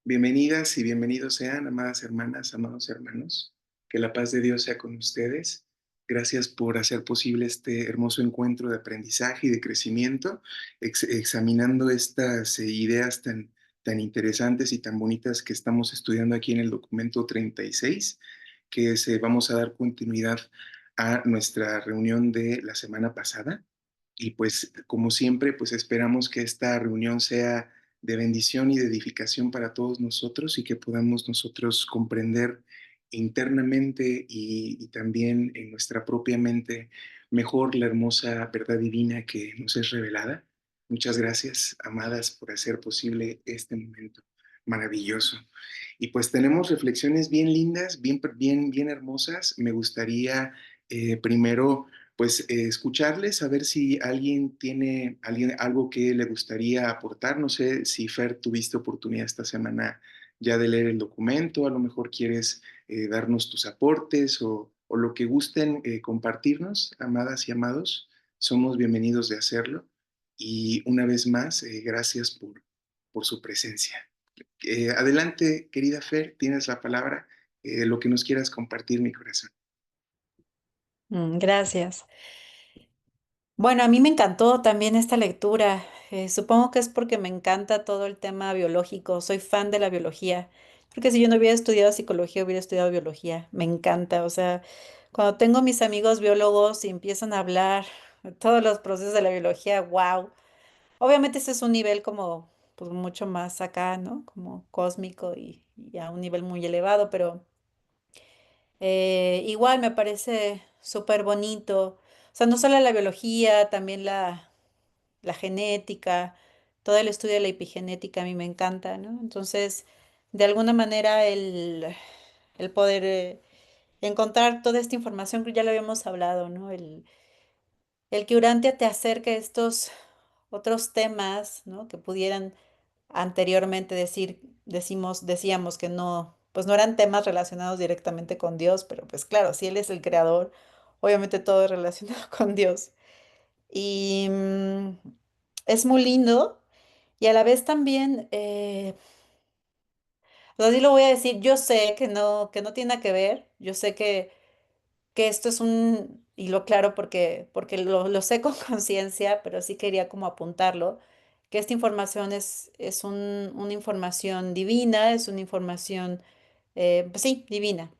Bienvenidas y bienvenidos sean, amadas hermanas, amados hermanos. Que la paz de Dios sea con ustedes. Gracias por hacer posible este hermoso encuentro de aprendizaje y de crecimiento, examinando estas ideas tan interesantes y tan bonitas que estamos estudiando aquí en el documento 36, que vamos a dar continuidad a nuestra reunión de la semana pasada. Y pues, como siempre, pues esperamos que esta reunión sea de bendición y de edificación para todos nosotros y que podamos nosotros comprender internamente y también en nuestra propia mente mejor la hermosa verdad divina que nos es revelada. Muchas gracias, amadas, por hacer posible este momento maravilloso. Y pues tenemos reflexiones bien lindas, bien hermosas. Me gustaría primero pues escucharles, a ver si alguien tiene algo que le gustaría aportar. No sé si Fer tuviste oportunidad esta semana ya de leer el documento, a lo mejor quieres darnos tus aportes o lo que gusten compartirnos, amadas y amados, somos bienvenidos de hacerlo. Y una vez más, gracias por su presencia. Adelante, querida Fer, tienes la palabra, lo que nos quieras compartir, mi corazón. Gracias. Bueno, a mí me encantó también esta lectura. Supongo que es porque me encanta todo el tema biológico. Soy fan de la biología. Porque si yo no hubiera estudiado psicología, hubiera estudiado biología. Me encanta. O sea, cuando tengo mis amigos biólogos y empiezan a hablar de todos los procesos de la biología, wow. Obviamente ese es un nivel como, pues mucho más acá, ¿no? Como cósmico y a un nivel muy elevado, pero igual me parece súper bonito. O sea, no solo la biología, también la genética, todo el estudio de la epigenética a mí me encanta, ¿no? Entonces, de alguna manera el poder encontrar toda esta información que ya lo habíamos hablado, ¿no? El que Urantia te acerque a estos otros temas, ¿no? Que pudieran anteriormente decíamos que no, pues no eran temas relacionados directamente con Dios, pero pues claro, si Él es el creador, obviamente todo es relacionado con Dios. Y es muy lindo y a la vez también, así lo voy a decir, yo sé que no tiene nada que ver, yo sé que esto es y lo claro porque lo sé con conciencia, pero sí quería como apuntarlo, que esta información es una información divina, es una información, pues sí, divina.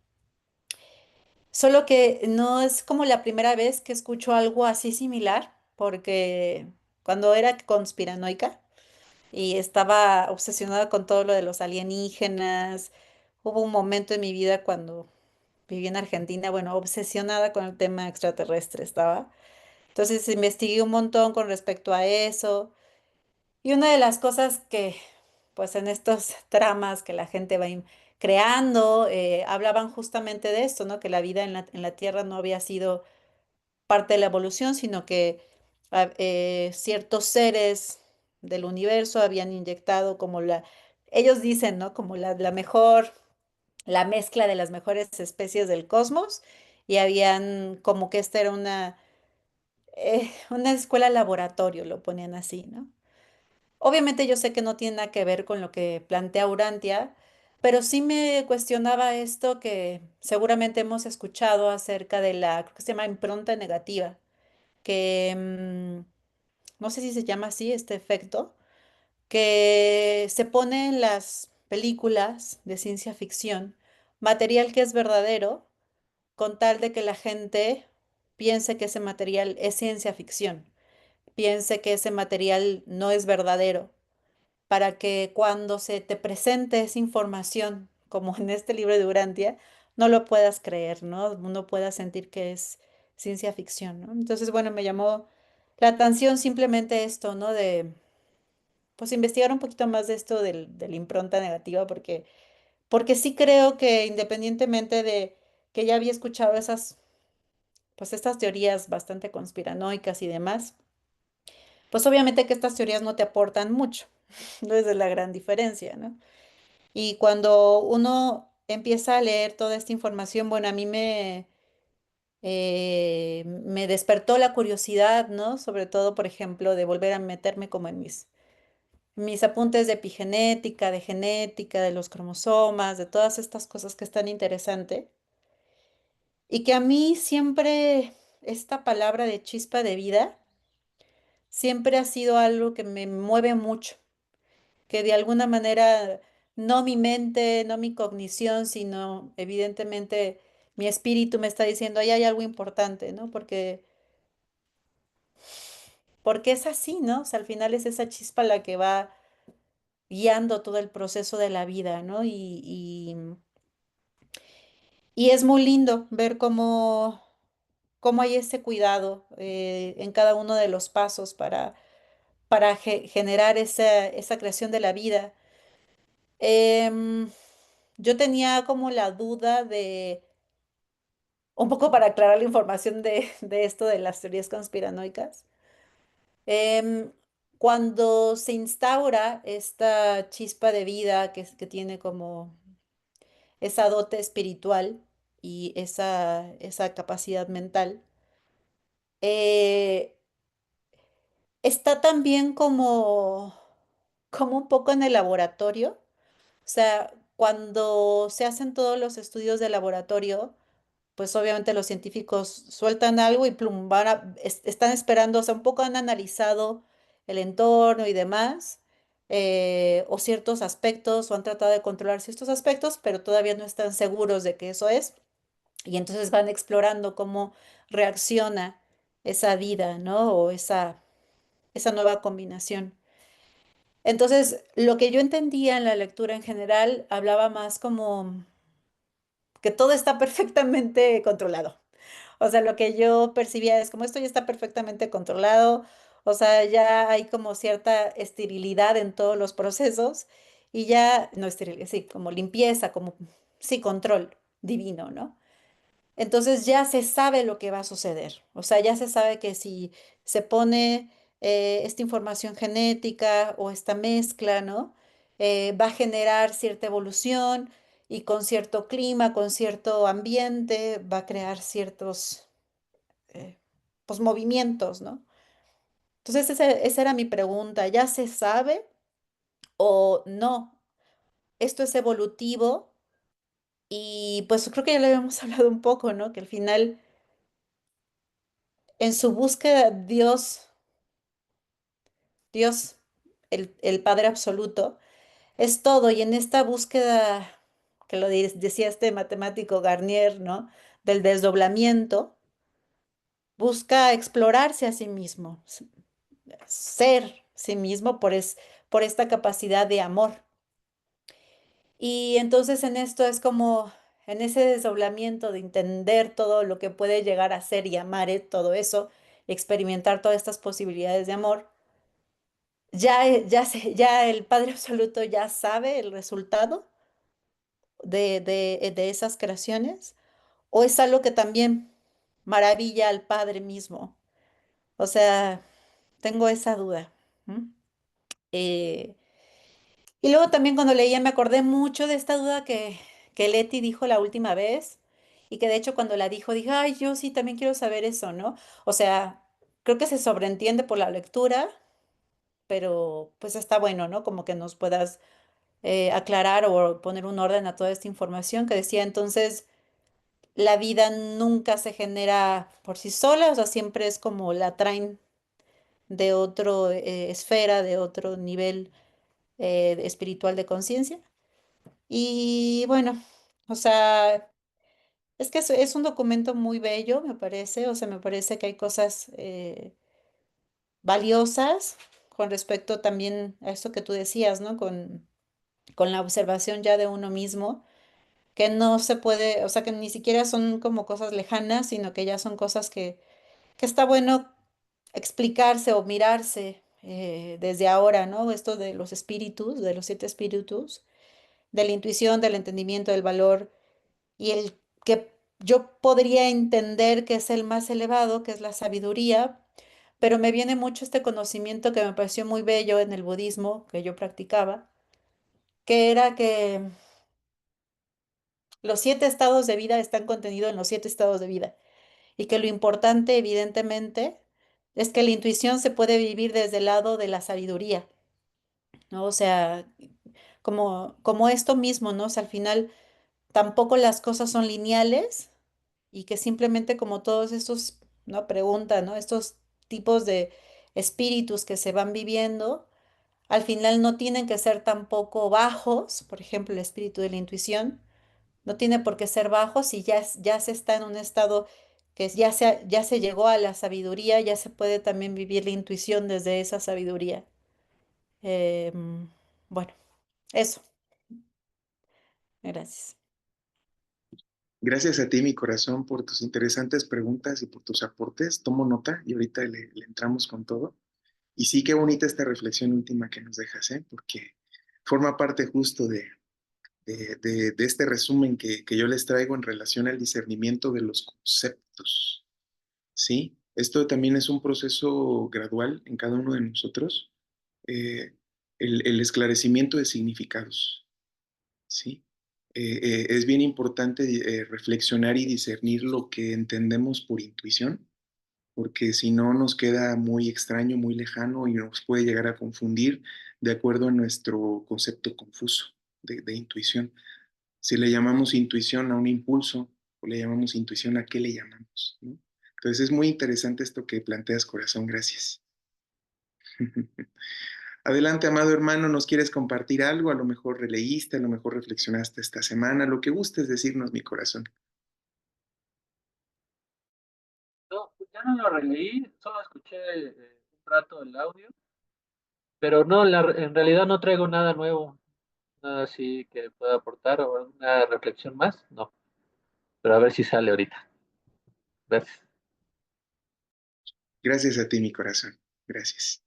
Solo que no es como la primera vez que escucho algo así similar, porque cuando era conspiranoica y estaba obsesionada con todo lo de los alienígenas, hubo un momento en mi vida cuando viví en Argentina, bueno, obsesionada con el tema extraterrestre estaba. Entonces investigué un montón con respecto a eso. Y una de las cosas que, pues en estos tramas que la gente creando, hablaban justamente de esto, ¿no? Que la vida en la Tierra no había sido parte de la evolución, sino que ciertos seres del universo habían inyectado como ellos dicen, ¿no? Como la mejor la mezcla de las mejores especies del cosmos y habían como que esta era una escuela laboratorio, lo ponían así, ¿no? Obviamente yo sé que no tiene nada que ver con lo que plantea Urantia, pero sí me cuestionaba esto que seguramente hemos escuchado acerca de creo que se llama impronta negativa, que no sé si se llama así este efecto, que se pone en las películas de ciencia ficción, material que es verdadero con tal de que la gente piense que ese material es ciencia ficción, piense que ese material no es verdadero, para que cuando se te presente esa información, como en este libro de Urantia, no lo puedas creer, ¿no? No puedas sentir que es ciencia ficción, ¿no? Entonces, bueno, me llamó la atención simplemente esto, ¿no? Pues, investigar un poquito más de esto de la impronta negativa, porque sí creo que independientemente de que ya había escuchado pues estas teorías bastante conspiranoicas y demás, pues obviamente que estas teorías no te aportan mucho, no es de la gran diferencia, ¿no? Y cuando uno empieza a leer toda esta información, bueno, a mí me despertó la curiosidad, ¿no? Sobre todo, por ejemplo, de volver a meterme como en mis apuntes de epigenética, de genética, de los cromosomas, de todas estas cosas que es tan interesante. Y que a mí siempre esta palabra de chispa de vida siempre ha sido algo que me mueve mucho, que de alguna manera no mi mente, no mi cognición, sino evidentemente mi espíritu me está diciendo, ahí hay algo importante, ¿no? Porque es así, ¿no? O sea, al final es esa chispa la que va guiando todo el proceso de la vida, ¿no? Y es muy lindo ver cómo hay ese cuidado en cada uno de los pasos para generar esa creación de la vida. Em, yo tenía como la duda de, un poco para aclarar la información de esto de las teorías conspiranoicas. Em, Cuando se instaura esta chispa de vida que tiene como esa dote espiritual y esa capacidad mental, eh, está también como un poco en el laboratorio. O sea, cuando se hacen todos los estudios de laboratorio, pues obviamente los científicos sueltan algo y plum, están esperando, o sea, un poco han analizado el entorno y demás, o ciertos aspectos, o han tratado de controlar ciertos aspectos, pero todavía no están seguros de que eso es. Y entonces van explorando cómo reacciona esa vida, ¿no? O esa nueva combinación. Entonces, lo que yo entendía en la lectura en general hablaba más como que todo está perfectamente controlado. O sea, lo que yo percibía es como esto ya está perfectamente controlado, o sea, ya hay como cierta esterilidad en todos los procesos y ya, no esterilidad, sí, como limpieza, como, sí, control divino, ¿no? Entonces ya se sabe lo que va a suceder. O sea, ya se sabe que si se pone esta información genética o esta mezcla, ¿no? Va a generar cierta evolución y con cierto clima, con cierto ambiente, va a crear ciertos pues, movimientos, ¿no? Entonces esa era mi pregunta. ¿Ya se sabe o no? Esto es evolutivo y pues creo que ya lo habíamos hablado un poco, ¿no? Que al final en su búsqueda, Dios, el Padre Absoluto, es todo. Y en esta búsqueda, que decía este matemático Garnier, ¿no? Del desdoblamiento, busca explorarse a sí mismo, ser sí mismo por esta capacidad de amor. Y entonces en esto es como, en ese desdoblamiento de entender todo lo que puede llegar a ser y amar todo eso, experimentar todas estas posibilidades de amor ya el Padre Absoluto ya sabe el resultado de esas creaciones, o es algo que también maravilla al Padre mismo. O sea, tengo esa duda. ¿M? Eh, y luego también cuando leía me acordé mucho de esta duda que Leti dijo la última vez, y que de hecho cuando la dijo dije, ay, yo sí también quiero saber eso, ¿no? O sea, creo que se sobreentiende por la lectura, pero pues está bueno, ¿no? Como que nos puedas aclarar o poner un orden a toda esta información que decía entonces, la vida nunca se genera por sí sola, o sea, siempre es como la traen de otro esfera, de otro nivel espiritual de conciencia. Y bueno, o sea, es que es un documento muy bello, me parece, o sea, me parece que hay cosas valiosas con respecto también a esto que tú decías, ¿no? Con la observación ya de uno mismo que no se puede, o sea, que ni siquiera son como cosas lejanas, sino que ya son cosas que está bueno explicarse o mirarse desde ahora, ¿no? Esto de los espíritus, de los siete espíritus, de la intuición, del entendimiento, del valor y el que yo podría entender que es el más elevado, que es la sabiduría, pero me viene mucho este conocimiento que me pareció muy bello en el budismo que yo practicaba, que era que los siete estados de vida están contenidos en los siete estados de vida y que lo importante, evidentemente, es que la intuición se puede vivir desde el lado de la sabiduría. ¿no? O sea, como esto mismo, ¿no? O sea, al final tampoco las cosas son lineales y que simplemente como todos estos, ¿no? Pregunta, ¿no? Estos tipos de espíritus que se van viviendo, al final no tienen que ser tampoco bajos, por ejemplo, el espíritu de la intuición, no tiene por qué ser bajo si ya se está en un estado que ya se llegó a la sabiduría, ya se puede también vivir la intuición desde esa sabiduría. Bueno, eso. Gracias. Gracias a ti, mi corazón, por tus interesantes preguntas y por tus aportes. Tomo nota y ahorita le entramos con todo. Y sí, qué bonita esta reflexión última que nos dejas, ¿eh? Porque forma parte justo de este resumen que yo les traigo en relación al discernimiento de los conceptos, ¿sí? Esto también es un proceso gradual en cada uno de nosotros, eh, el esclarecimiento de significados, ¿sí? Es bien importante reflexionar y discernir lo que entendemos por intuición, porque si no nos queda muy extraño, muy lejano y nos puede llegar a confundir de acuerdo a nuestro concepto confuso de intuición. Si le llamamos intuición a un impulso o le llamamos intuición a qué le llamamos, ¿no? Entonces es muy interesante esto que planteas, corazón, gracias. Adelante, amado hermano, ¿nos quieres compartir algo? A lo mejor releíste, a lo mejor reflexionaste esta semana, lo que gustes decirnos, mi corazón. No, pues ya no lo releí, solo escuché un rato el audio, pero no, en realidad no traigo nada nuevo, nada así que pueda aportar o una reflexión más, no, pero a ver si sale ahorita. Gracias. Gracias a ti, mi corazón. Gracias.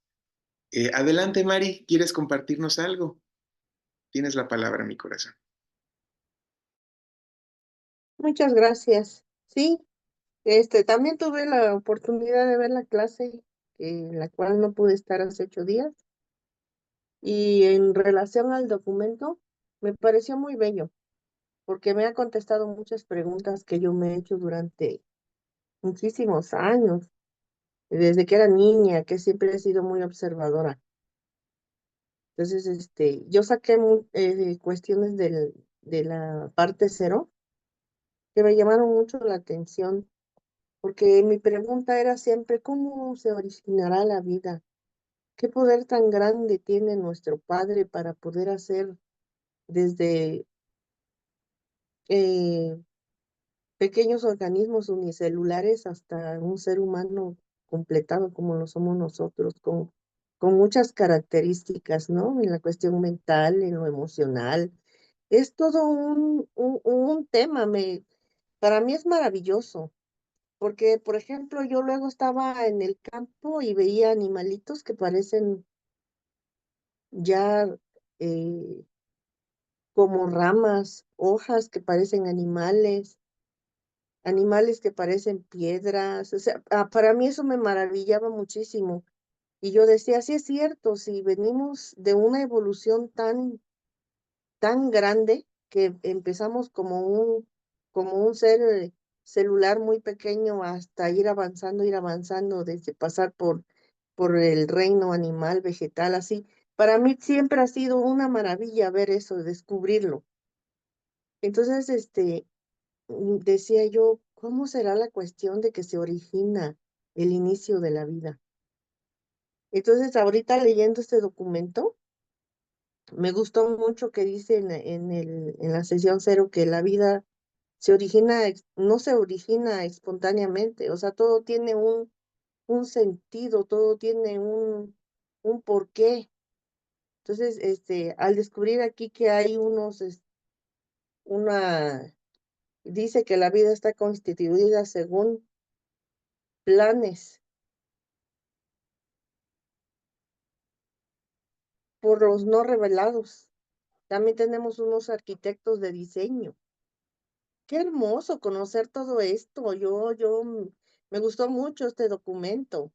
Adelante, Mari, ¿quieres compartirnos algo? Tienes la palabra, mi corazón. Muchas gracias. Sí, también tuve la oportunidad de ver la clase, en la cual no pude estar hace 8 días, y en relación al documento, me pareció muy bello, porque me ha contestado muchas preguntas que yo me he hecho durante muchísimos años, desde que era niña, que siempre he sido muy observadora. Entonces, yo saqué cuestiones de la parte cero que me llamaron mucho la atención, porque mi pregunta era siempre, ¿cómo se originará la vida? ¿Qué poder tan grande tiene nuestro Padre para poder hacer desde eh, pequeños organismos unicelulares hasta un ser humano completado como lo somos nosotros, con muchas características, ¿no? En la cuestión mental, en lo emocional. Es todo un tema, para mí es maravilloso. Porque, por ejemplo, yo luego estaba en el campo y veía animalitos que parecen ya eh, como ramas, hojas que parecen animales, animales que parecen piedras. O sea, para mí eso me maravillaba muchísimo. Y yo decía, sí es cierto, si venimos de una evolución tan grande que empezamos como un ser celular muy pequeño hasta ir avanzando, desde pasar por el reino animal, vegetal, así. Para mí siempre ha sido una maravilla ver eso, descubrirlo. Entonces, decía yo, ¿cómo será la cuestión de que se origina el inicio de la vida? Entonces, ahorita leyendo este documento, me gustó mucho que dice en la sesión cero que la vida no se origina espontáneamente, o sea, todo tiene un sentido, todo tiene un porqué. Entonces, al descubrir aquí que hay dice que la vida está constituida según planes por los no revelados. También tenemos unos arquitectos de diseño. Qué hermoso conocer todo esto. Me gustó mucho este documento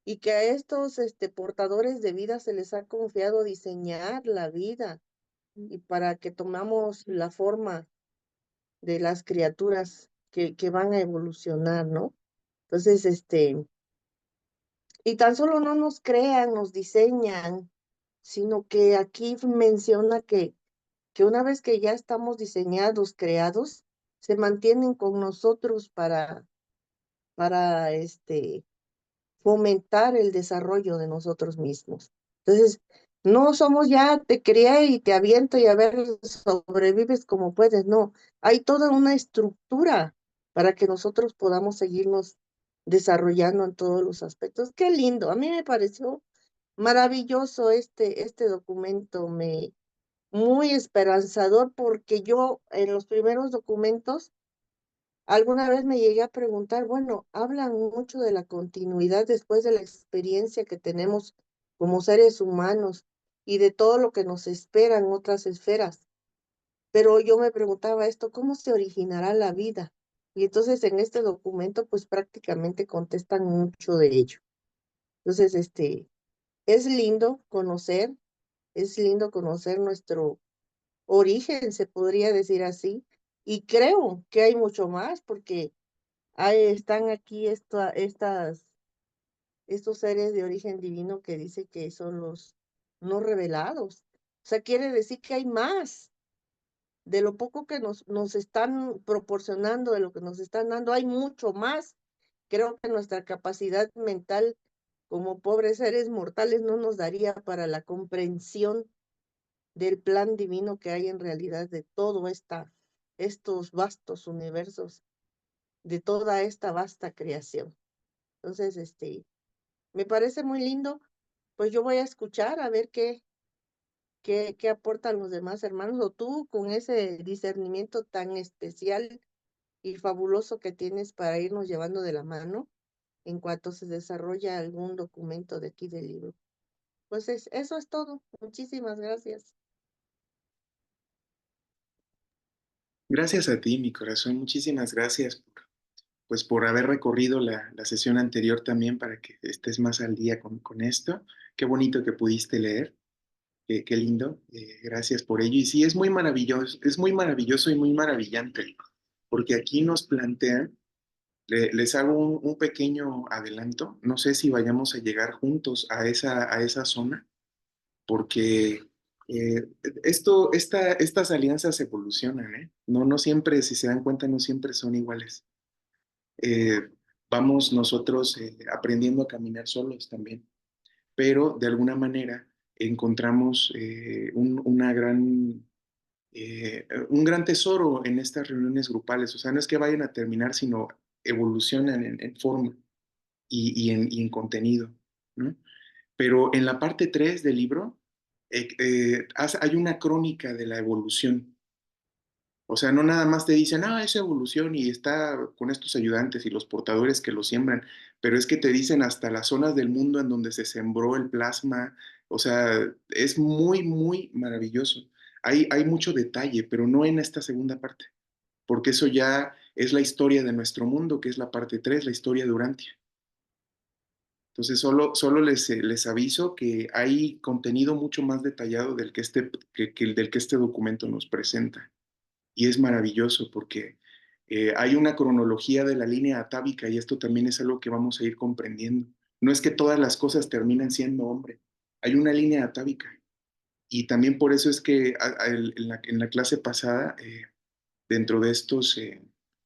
y que a estos portadores de vida se les ha confiado diseñar la vida y para que tomamos la forma de las criaturas que van a evolucionar, ¿no? Entonces, y tan solo no nos crean, nos diseñan, sino que aquí menciona que una vez que ya estamos diseñados, creados, se mantienen con nosotros para fomentar el desarrollo de nosotros mismos. Entonces, no somos ya te crié y te aviento y a ver, sobrevives como puedes, no. Hay toda una estructura para que nosotros podamos seguirnos desarrollando en todos los aspectos. Qué lindo, a mí me pareció maravilloso este documento, muy esperanzador porque yo en los primeros documentos alguna vez me llegué a preguntar, bueno, hablan mucho de la continuidad después de la experiencia que tenemos como seres humanos y de todo lo que nos espera en otras esferas. Pero yo me preguntaba esto, ¿cómo se originará la vida? Y entonces en este documento pues prácticamente contestan mucho de ello. Entonces, es lindo conocer nuestro origen, se podría decir así, y creo que hay mucho más porque ahí están aquí estos seres de origen divino que dice que son los no revelados. O sea, quiere decir que hay más. De lo poco que nos están proporcionando, de lo que nos están dando, hay mucho más. Creo que nuestra capacidad mental como pobres seres mortales no nos daría para la comprensión del plan divino que hay en realidad de todo estos vastos universos, de toda esta vasta creación. Entonces, me parece muy lindo. Pues yo voy a escuchar a ver qué aportan los demás hermanos o tú con ese discernimiento tan especial y fabuloso que tienes para irnos llevando de la mano en cuanto se desarrolla algún documento de aquí del libro. Pues eso es todo. Muchísimas gracias. Gracias a ti, mi corazón. Muchísimas gracias pues, por haber recorrido la sesión anterior también para que estés más al día con esto. Qué bonito que pudiste leer. Qué lindo. Gracias por ello. Y sí, es muy maravilloso y muy maravillante, porque aquí nos plantean, les hago un pequeño adelanto. No sé si vayamos a llegar juntos a esa zona, porque estas alianzas evolucionan, ¿eh? No siempre, si se dan cuenta, no siempre son iguales. Eh, Vamos nosotros aprendiendo a caminar solos también, pero de alguna manera encontramos un gran tesoro en estas reuniones grupales. O sea, no es que vayan a terminar, sino evolucionan en forma y en contenido, ¿no? Pero en la parte 3 del libro hay una crónica de la evolución. O sea, no nada más te dicen, ah, es evolución y está con estos ayudantes y los portadores que lo siembran, pero es que te dicen hasta las zonas del mundo en donde se sembró el plasma. O sea, es muy, muy maravilloso. Hay mucho detalle, pero no en esta segunda parte, porque eso ya es la historia de nuestro mundo, que es la parte 3, la historia de Urantia. Entonces, solo les aviso que hay contenido mucho más detallado del que este documento nos presenta. Y es maravilloso porque hay una cronología de la línea atávica y esto también es algo que vamos a ir comprendiendo. No es que todas las cosas terminan siendo hombre, hay una línea atávica. Y también por eso es que en la clase pasada, dentro de estos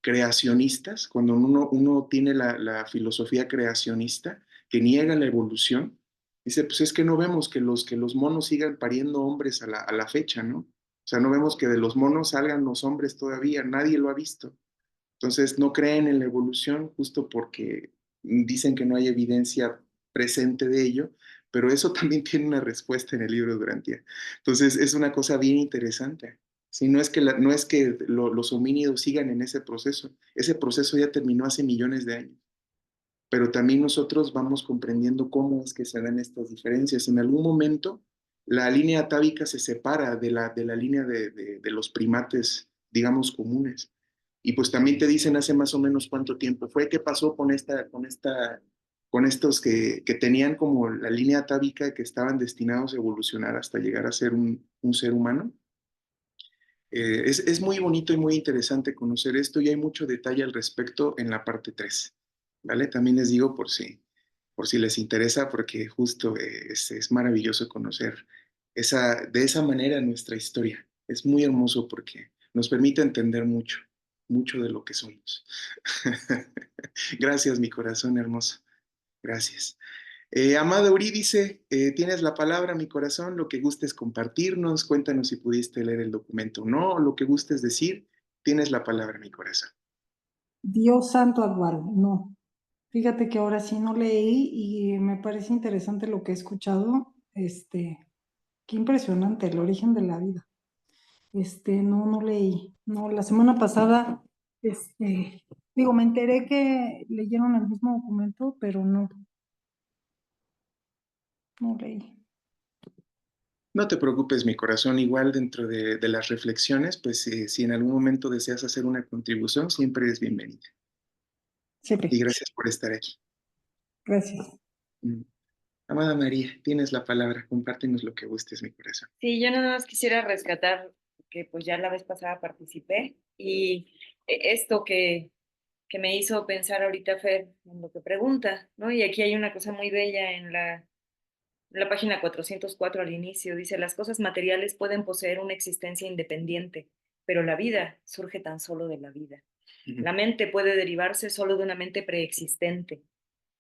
creacionistas, cuando uno tiene la filosofía creacionista que niega la evolución, dice, pues es que no vemos que los monos sigan pariendo hombres a la fecha, ¿no? O sea, no vemos que de los monos salgan los hombres todavía, nadie lo ha visto. Entonces, no creen en la evolución justo porque dicen que no hay evidencia presente de ello, pero eso también tiene una respuesta en el libro de Durantia. Entonces, es una cosa bien interesante. Sí, no es que los homínidos sigan en ese proceso ya terminó hace millones de años, pero también nosotros vamos comprendiendo cómo es que se dan estas diferencias. En algún momento, la línea atávica se separa de la línea de los primates, digamos, comunes. Y pues también te dicen hace más o menos cuánto tiempo fue, qué pasó con estos que tenían como la línea atávica que estaban destinados a evolucionar hasta llegar a ser un ser humano. Es muy bonito y muy interesante conocer esto y hay mucho detalle al respecto en la parte 3, ¿vale? También les digo por si les interesa, porque justo es maravilloso conocer de esa manera nuestra historia. Es muy hermoso porque nos permite entender mucho, mucho de lo que somos. Gracias, mi corazón hermoso. Gracias. Amada Eurídice, tienes la palabra, mi corazón, lo que gustes compartirnos, cuéntanos si pudiste leer el documento o no, o lo que gustes decir, tienes la palabra, mi corazón. Dios santo Álvaro, no. Fíjate que ahora sí no leí y me parece interesante lo que he escuchado. Qué impresionante el origen de la vida. No leí. No, la semana pasada, me enteré que leyeron el mismo documento, pero no leí. No te preocupes, mi corazón, igual dentro de las reflexiones, pues si en algún momento deseas hacer una contribución, siempre es bienvenida. Y Siempre. gracias por estar aquí. Gracias. Mm. Amada María, tienes la palabra, compártenos lo que gustes, mi corazón. Sí, yo nada más quisiera rescatar que pues ya la vez pasada participé y esto que me hizo pensar ahorita Fer en lo que pregunta, ¿no? Y aquí hay una cosa muy bella en la página 404 al inicio, dice, las cosas materiales pueden poseer una existencia independiente, pero la vida surge tan solo de la vida. La mente puede derivarse solo de una mente preexistente.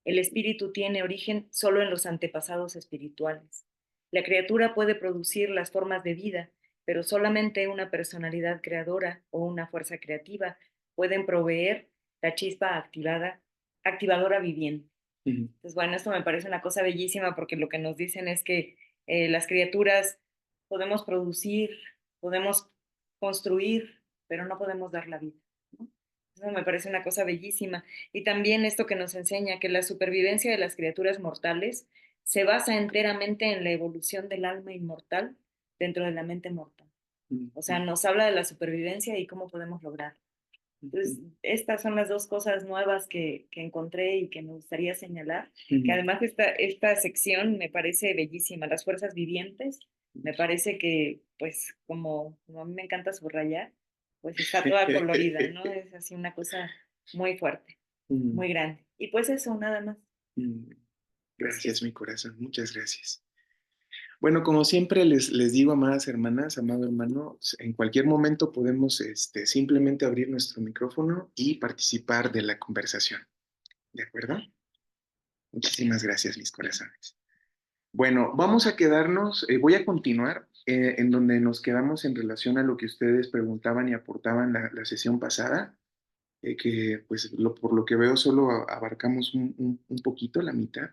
El espíritu tiene origen solo en los antepasados espirituales. La criatura puede producir las formas de vida, pero solamente una personalidad creadora o una fuerza creativa pueden proveer la chispa activadora viviente. Entonces, bueno, esto me parece una cosa bellísima porque lo que nos dicen es que las criaturas podemos producir, podemos construir, pero no podemos dar la vida, ¿no? Eso me parece una cosa bellísima. Y también esto que nos enseña que la supervivencia de las criaturas mortales se basa enteramente en la evolución del alma inmortal dentro de la mente mortal. O sea, nos habla de la supervivencia y cómo podemos lograrlo. Entonces, estas son las dos cosas nuevas que encontré y que me gustaría señalar, que además esta sección me parece bellísima, las fuerzas vivientes, me parece que, pues, como a mí me encanta subrayar, pues está toda colorida, ¿no? Es así una cosa muy fuerte, muy grande. Y pues eso, nada más. Gracias, mi corazón, muchas gracias. Bueno, como siempre les digo, amadas hermanas, amado hermano, en cualquier momento podemos simplemente abrir nuestro micrófono y participar de la conversación. ¿De acuerdo? Muchísimas gracias, mis corazones. Bueno, vamos a quedarnos, voy a continuar en donde nos quedamos en relación a lo que ustedes preguntaban y aportaban la sesión pasada, que pues por lo que veo solo abarcamos un poquito, la mitad.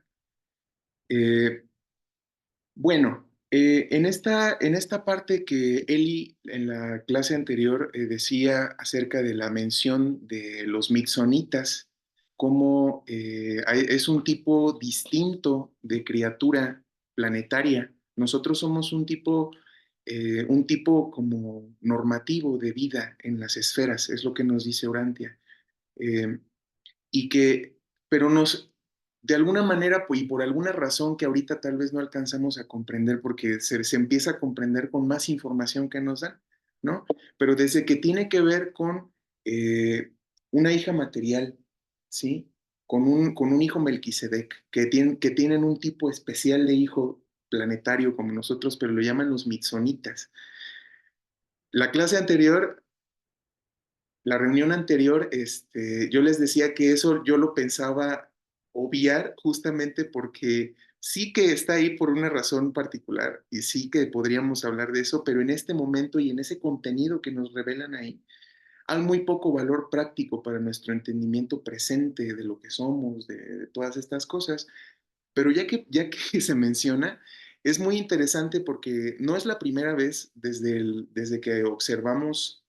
Bueno, en esta parte que Eli en la clase anterior decía acerca de la mención de los mixonitas, como es un tipo distinto de criatura planetaria. Nosotros somos un tipo como normativo de vida en las esferas, es lo que nos dice Urantia. Eh, y que, pero de alguna manera, y por alguna razón que ahorita tal vez no alcanzamos a comprender, porque se empieza a comprender con más información que nos dan, ¿no? Pero desde que tiene que ver con una hija material, ¿sí? Con un hijo Melquisedec, que tienen un tipo especial de hijo planetario como nosotros, pero lo llaman los mitsonitas. La clase anterior la reunión anterior, yo les decía que eso yo lo pensaba obviar justamente porque sí que está ahí por una razón particular y sí que podríamos hablar de eso, pero en este momento y en ese contenido que nos revelan ahí, hay muy poco valor práctico para nuestro entendimiento presente de lo que somos, de todas estas cosas. Pero ya que se menciona, es muy interesante porque no es la primera vez desde que observamos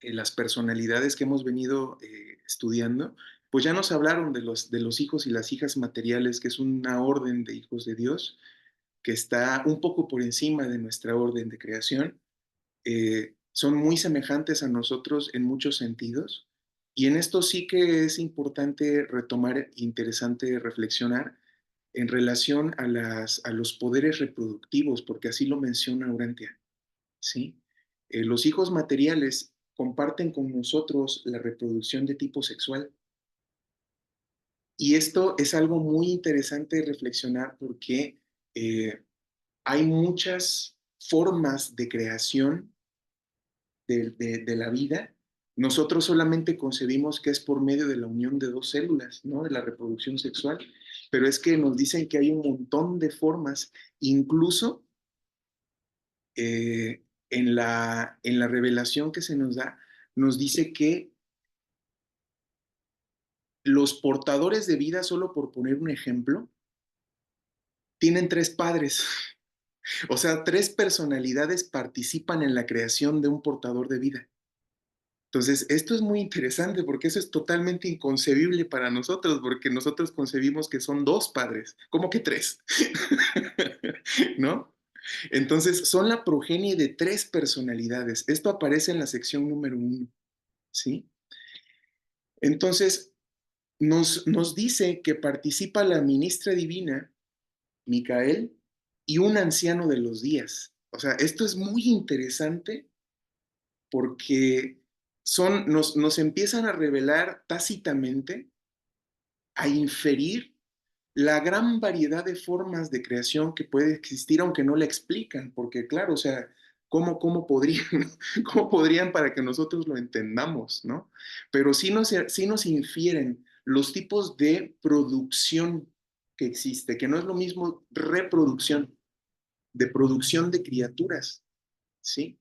las personalidades que hemos venido estudiando, pues ya nos hablaron de los hijos y las hijas materiales, que es una orden de hijos de Dios, que está un poco por encima de nuestra orden de creación. Son muy semejantes a nosotros en muchos sentidos. Y en esto sí que es importante retomar, interesante reflexionar en relación a los poderes reproductivos, porque así lo menciona Urantia, ¿sí? Los hijos materiales comparten con nosotros la reproducción de tipo sexual. Y esto es algo muy interesante de reflexionar porque hay muchas formas de creación de la vida. Nosotros solamente concebimos que es por medio de la unión de dos células, ¿no? De la reproducción sexual, pero es que nos dicen que hay un montón de formas, incluso en la revelación que se nos da, nos dice que los portadores de vida, solo por poner un ejemplo, tienen tres padres. O sea, tres personalidades participan en la creación de un portador de vida. Entonces, esto es muy interesante porque eso es totalmente inconcebible para nosotros, porque nosotros concebimos que son dos padres, ¿cómo que tres? ¿No? Entonces, son la progenie de tres personalidades. Esto aparece en la sección número 1, ¿sí? Entonces, nos dice que participa la ministra divina, Micael, y un anciano de los días. O sea, esto es muy interesante porque nos empiezan a revelar tácitamente, a inferir la gran variedad de formas de creación que puede existir, aunque no la explican, porque claro, o sea, ¿cómo podrían, cómo podrían para que nosotros lo entendamos, ¿no? Pero sí nos infieren los tipos de producción que existe, que no es lo mismo reproducción, de producción de criaturas, ¿sí?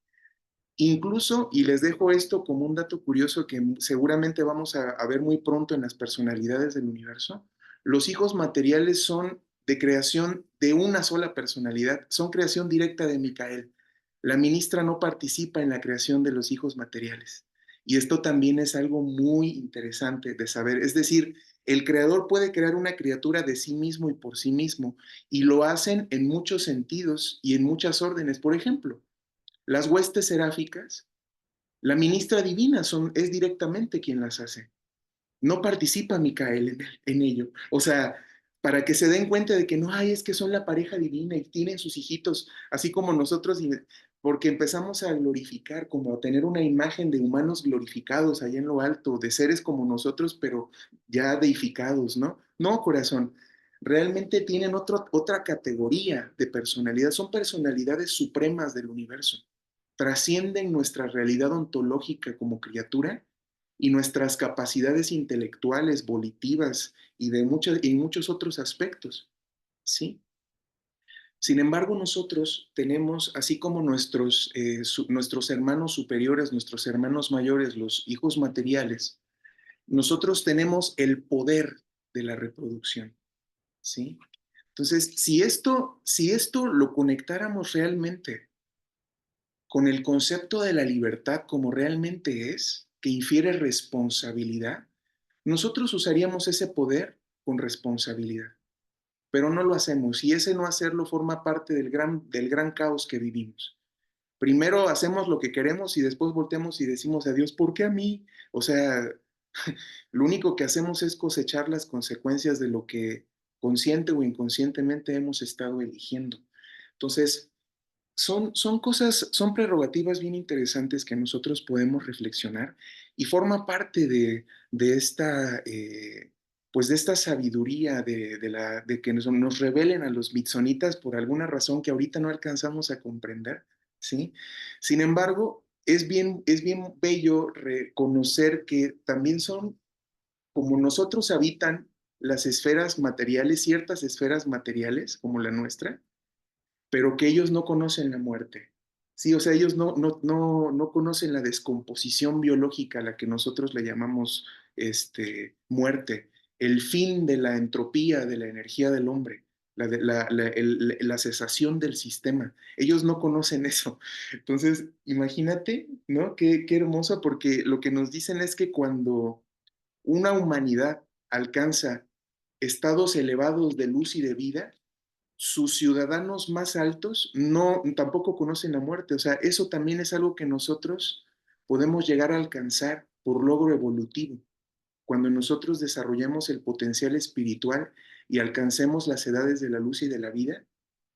Incluso, y les dejo esto como un dato curioso que seguramente vamos a ver muy pronto en las personalidades del universo, los hijos materiales son de creación de una sola personalidad, son creación directa de Micael. La ministra no participa en la creación de los hijos materiales. Y esto también es algo muy interesante de saber. Es decir, el creador puede crear una criatura de sí mismo y por sí mismo, y lo hacen en muchos sentidos y en muchas órdenes. Por ejemplo, las huestes seráficas, la ministra divina es directamente quien las hace. No participa Micael en ello. O sea, para que se den cuenta de que no, hay es que son la pareja divina y tienen sus hijitos, así como nosotros, porque empezamos a glorificar, como a tener una imagen de humanos glorificados allá en lo alto, de seres como nosotros, pero ya deificados, ¿no? No, corazón. Realmente tienen otra categoría de personalidad, son personalidades supremas del universo, trascienden nuestra realidad ontológica como criatura y nuestras capacidades intelectuales, volitivas y y muchos otros aspectos, ¿sí? Sin embargo, nosotros tenemos, así como nuestros hermanos superiores, nuestros hermanos mayores, los hijos materiales, nosotros tenemos el poder de la reproducción, ¿sí? Entonces, si esto lo conectáramos realmente con el concepto de la libertad como realmente es, que infiere responsabilidad, nosotros usaríamos ese poder con responsabilidad, pero no lo hacemos y ese no hacerlo forma parte del gran caos que vivimos. Primero hacemos lo que queremos y después volteamos y decimos a Dios, ¿por qué a mí? O sea, lo único que hacemos es cosechar las consecuencias de lo que consciente o inconscientemente hemos estado eligiendo. Entonces, son prerrogativas bien interesantes que nosotros podemos reflexionar y forma parte de esta, pues de esta sabiduría de que nos revelen a los mitzonitas por alguna razón que ahorita no alcanzamos a comprender, ¿sí? Sin embargo, es bien bello reconocer que también son, como nosotros habitan las esferas materiales, ciertas esferas materiales como la nuestra, pero que ellos no conocen la muerte. Sí, o sea, ellos no conocen la descomposición biológica a la que nosotros le llamamos muerte, el fin de la entropía de la energía del hombre, la cesación del sistema. Ellos no conocen eso. Entonces, imagínate, ¿no? Qué hermoso, porque lo que nos dicen es que cuando una humanidad alcanza estados elevados de luz y de vida, sus ciudadanos más altos tampoco conocen la muerte. O sea, eso también es algo que nosotros podemos llegar a alcanzar por logro evolutivo. Cuando nosotros desarrollamos el potencial espiritual y alcancemos las edades de la luz y de la vida,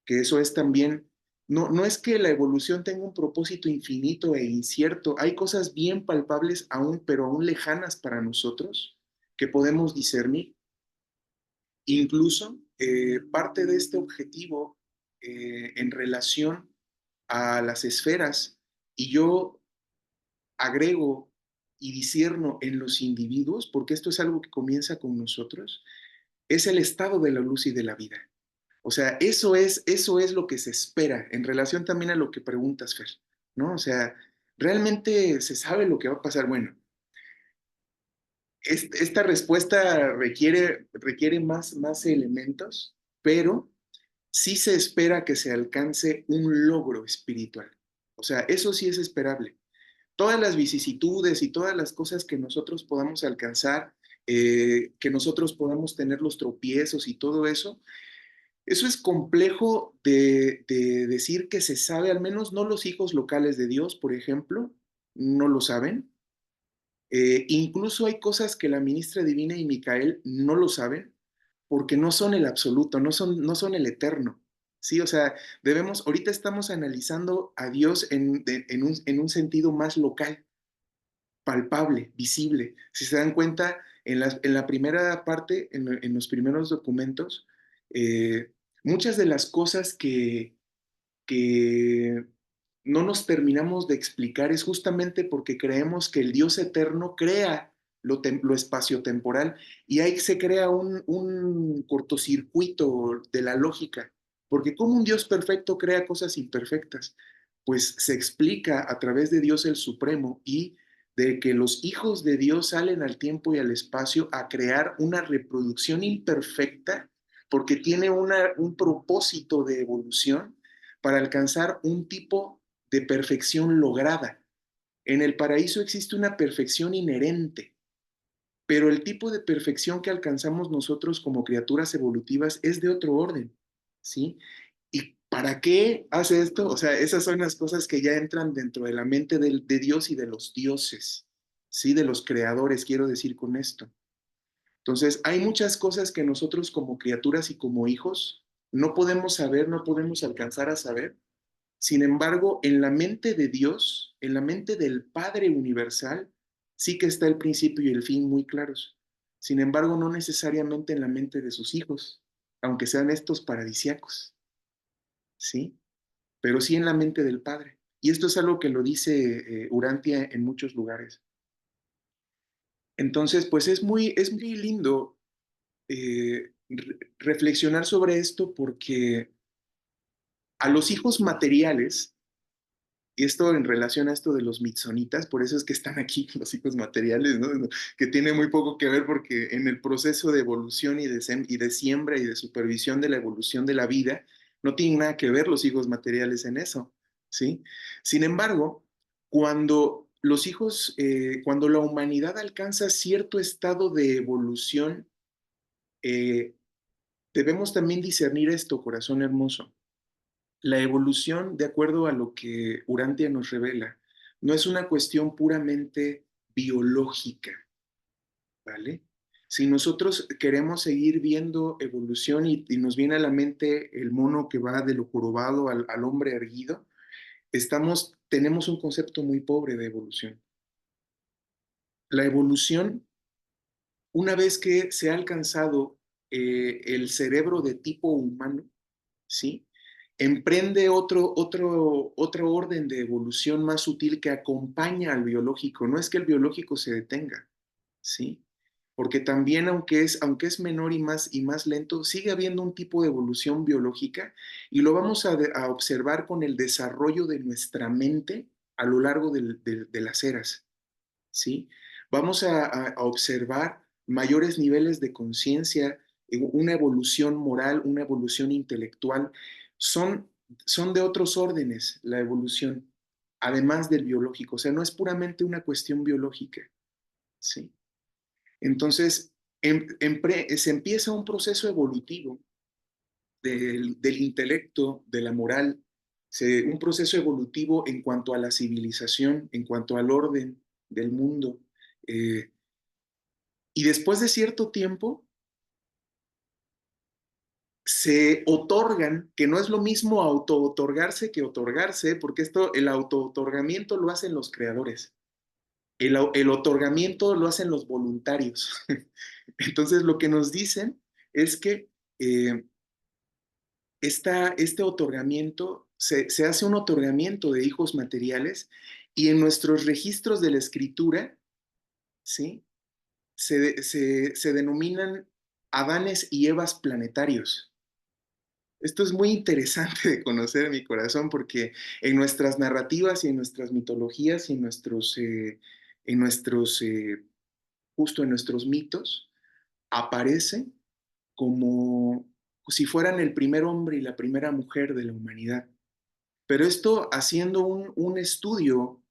que eso es también, no es que la evolución tenga un propósito infinito e incierto, hay cosas bien palpables aún, pero aún lejanas para nosotros, que podemos discernir. Incluso parte de este objetivo en relación a las esferas y yo agrego y discierno en los individuos, porque esto es algo que comienza con nosotros, es el estado de la luz y de la vida. O sea, eso es lo que se espera en relación también a lo que preguntas, Fer, ¿no? O sea, realmente se sabe lo que va a pasar. Bueno, esta respuesta requiere más elementos, pero sí se espera que se alcance un logro espiritual. O sea, eso sí es esperable. Todas las vicisitudes y todas las cosas que nosotros podamos alcanzar, que nosotros podamos tener los tropiezos y todo eso, eso es complejo de decir que se sabe, al menos no los hijos locales de Dios, por ejemplo, no lo saben. Incluso hay cosas que la ministra divina y Micael no lo saben porque no son el absoluto, no son el eterno. Sí, o sea, ahorita estamos analizando a Dios en un sentido más local, palpable, visible. Si se dan cuenta, en la primera parte, en los primeros documentos, muchas de las cosas que no nos terminamos de explicar es justamente porque creemos que el Dios eterno crea lo espaciotemporal y ahí se crea un cortocircuito de la lógica, porque como un Dios perfecto crea cosas imperfectas, pues se explica a través de Dios el Supremo y de que los hijos de Dios salen al tiempo y al espacio a crear una reproducción imperfecta porque tiene un propósito de evolución para alcanzar un tipo de perfección lograda. En el paraíso existe una perfección inherente, pero el tipo de perfección que alcanzamos nosotros como criaturas evolutivas es de otro orden, ¿sí? ¿Y para qué hace esto? O sea, esas son las cosas que ya entran dentro de la mente de Dios y de los dioses, ¿sí? De los creadores, quiero decir con esto. Entonces, hay muchas cosas que nosotros como criaturas y como hijos no podemos saber, no podemos alcanzar a saber. Sin embargo, en la mente de Dios, en la mente del Padre Universal, sí que está el principio y el fin muy claros. Sin embargo, no necesariamente en la mente de sus hijos, aunque sean estos paradisiacos, ¿sí? Pero sí en la mente del Padre. Y esto es algo que lo dice Urantia en muchos lugares. Entonces, pues es muy lindo reflexionar sobre esto porque a los hijos materiales, y esto en relación a esto de los mitsonitas, por eso es que están aquí los hijos materiales, ¿no? Que tiene muy poco que ver porque en el proceso de evolución y de siembra y de supervisión de la evolución de la vida, no tienen nada que ver los hijos materiales en eso, ¿sí? Sin embargo, cuando la humanidad alcanza cierto estado de evolución, eh, debemos también discernir esto, corazón hermoso. La evolución, de acuerdo a lo que Urantia nos revela, no es una cuestión puramente biológica, ¿vale? Si nosotros queremos seguir viendo evolución y nos viene a la mente el mono que va de lo jorobado al hombre erguido, tenemos un concepto muy pobre de evolución. La evolución, una vez que se ha alcanzado el cerebro de tipo humano, ¿sí? Emprende otro orden de evolución más sutil que acompaña al biológico. No es que el biológico se detenga, ¿sí? Porque también, aunque es menor y más lento, sigue habiendo un tipo de evolución biológica y lo vamos a observar con el desarrollo de nuestra mente a lo largo de las eras, ¿sí? Vamos a observar mayores niveles de conciencia, una evolución moral, una evolución intelectual. Son, son de otros órdenes la evolución, además del biológico. O sea, no es puramente una cuestión biológica, ¿sí? Entonces, se empieza un proceso evolutivo del intelecto, de la moral, un proceso evolutivo en cuanto a la civilización, en cuanto al orden del mundo. eh, y después de cierto tiempo, se otorgan, que no es lo mismo auto-otorgarse que otorgarse, porque el auto-otorgamiento lo hacen los creadores. El otorgamiento lo hacen los voluntarios. Entonces, lo que nos dicen es que este otorgamiento, se hace un otorgamiento de hijos materiales y en nuestros registros de la escritura, ¿sí? Se denominan Adanes y Evas planetarios. Esto es muy interesante de conocer en mi corazón porque en nuestras narrativas y en nuestras mitologías y justo en nuestros mitos, aparece como si fueran el primer hombre y la primera mujer de la humanidad. Pero esto, haciendo un estudio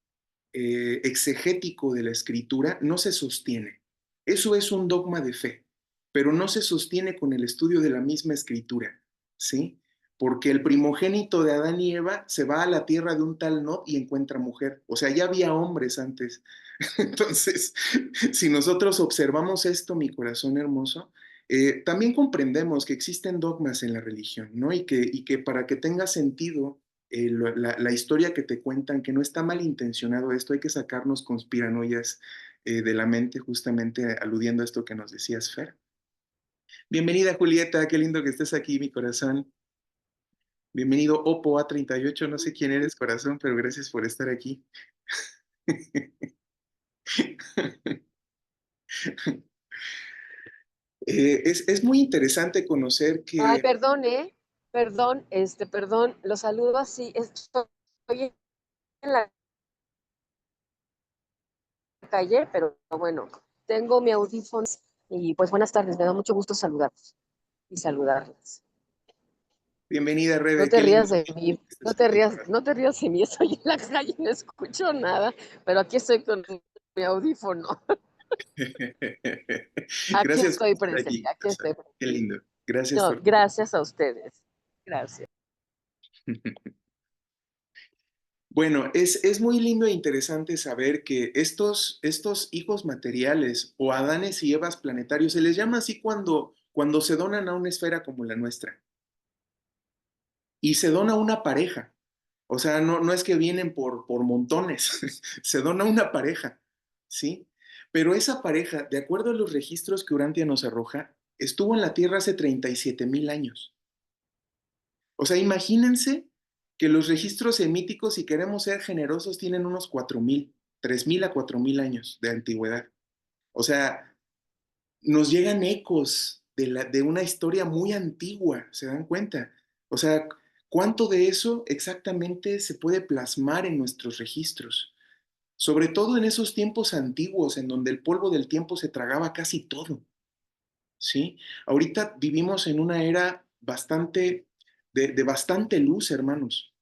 exegético de la escritura, no se sostiene. Eso es un dogma de fe, pero no se sostiene con el estudio de la misma escritura, ¿sí? Porque el primogénito de Adán y Eva se va a la tierra de un tal Nod y encuentra mujer. O sea, ya había hombres antes. Entonces, si nosotros observamos esto, mi corazón hermoso, también comprendemos que existen dogmas en la religión, ¿no? Y que para que tenga sentido la historia que te cuentan, que no está malintencionado esto, hay que sacarnos conspiranoias de la mente, justamente aludiendo a esto que nos decías, Fer. Bienvenida, Julieta, qué lindo que estés aquí, mi corazón. Bienvenido, Oppo A38, no sé quién eres, corazón, pero gracias por estar aquí. Es muy interesante conocer Ay, que... perdón, perdón, los saludo así, estoy en la calle, pero bueno, tengo mi audífono y pues buenas tardes, me da mucho gusto saludarlos y saludarlas. Bienvenida, No Rebe, te qué lindo rías de mí, que estés aquí, corazón. no te rías de mí, estoy en la calle, no escucho nada, pero aquí estoy con mi audífono. Aquí Gracias por estoy estar presente, aquí, aquí corazón. estoy Qué presente. lindo. Gracias No, por... gracias a ustedes. Gracias. Bueno, es muy lindo e interesante saber que estos hijos materiales o Adanes y Evas planetarios se les llama así cuando se donan a una esfera como la nuestra y se dona una pareja. O sea, no es que vienen por montones, se dona una pareja, ¿sí? Pero esa pareja, de acuerdo a los registros que Urantia nos arroja, estuvo en la Tierra hace 37,000 años. O sea, imagínense que los registros semíticos, si queremos ser generosos, tienen unos 4,000, 3,000 a 4,000 años de antigüedad. O sea, nos llegan ecos de una historia muy antigua, ¿se dan cuenta? O sea, ¿cuánto de eso exactamente se puede plasmar en nuestros registros? Sobre todo en esos tiempos antiguos en donde el polvo del tiempo se tragaba casi todo, ¿sí? Ahorita vivimos en una era de bastante luz, hermanos,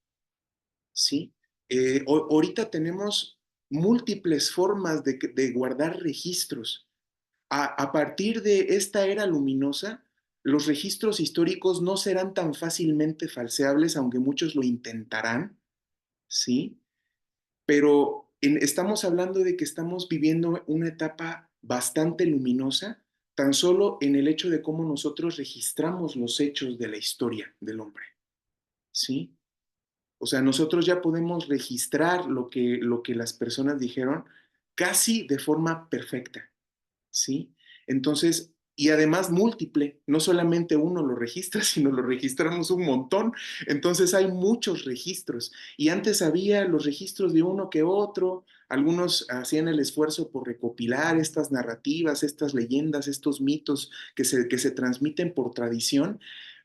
¿sí? Ahorita tenemos múltiples formas de guardar registros. A partir de esta era luminosa, los registros históricos no serán tan fácilmente falseables, aunque muchos lo intentarán, ¿sí? Pero estamos hablando de que estamos viviendo una etapa bastante luminosa, tan solo en el hecho de cómo nosotros registramos los hechos de la historia del hombre, ¿sí? O sea, nosotros ya podemos registrar lo que las personas dijeron casi de forma perfecta, ¿sí? Entonces, y además múltiple, no solamente uno lo registra, sino lo registramos un montón. Entonces hay muchos registros. Y antes había los registros de uno que otro, algunos hacían el esfuerzo por recopilar estas narrativas, estas leyendas, estos mitos que se transmiten por tradición,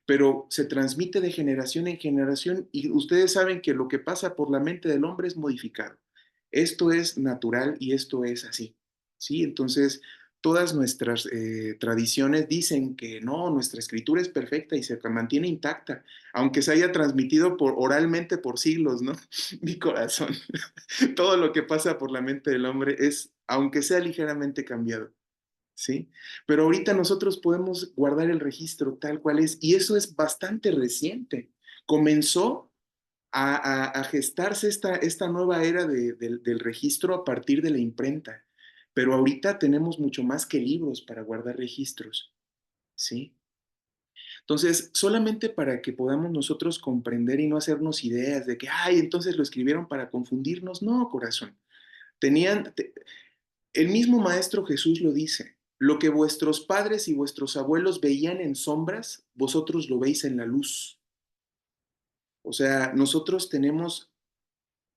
pero se transmite de generación en generación y ustedes saben que lo que pasa por la mente del hombre es modificado. Esto es natural y esto es así, ¿sí? Entonces, todas nuestras tradiciones dicen que no, nuestra escritura es perfecta y se mantiene intacta, aunque se haya transmitido oralmente por siglos, ¿no? Mi corazón. Todo lo que pasa por la mente del hombre es, aunque sea ligeramente cambiado, ¿sí? Pero ahorita nosotros podemos guardar el registro tal cual es, y eso es bastante reciente. Comenzó a gestarse esta nueva era del registro a partir de la imprenta. Pero ahorita tenemos mucho más que libros para guardar registros, ¿sí? Entonces, solamente para que podamos nosotros comprender y no hacernos ideas de que, ay, entonces lo escribieron para confundirnos. No, corazón. El mismo Maestro Jesús lo dice. Lo que vuestros padres y vuestros abuelos veían en sombras, vosotros lo veis en la luz, O sea, nosotros tenemos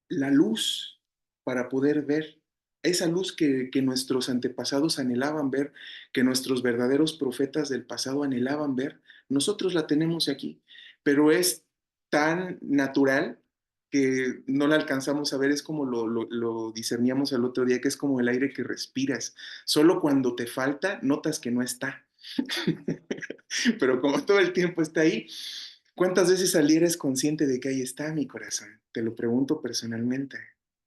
la luz para poder ver, esa luz que nuestros antepasados anhelaban ver, que nuestros verdaderos profetas del pasado anhelaban ver, nosotros la tenemos aquí, pero es tan natural que no la alcanzamos a ver, es como lo discerníamos el otro día, que es como el aire que respiras. Solo cuando te falta, notas que no está. Pero como todo el tiempo está ahí, ¿cuántas veces al día eres consciente de que ahí está mi corazón? Te lo pregunto personalmente,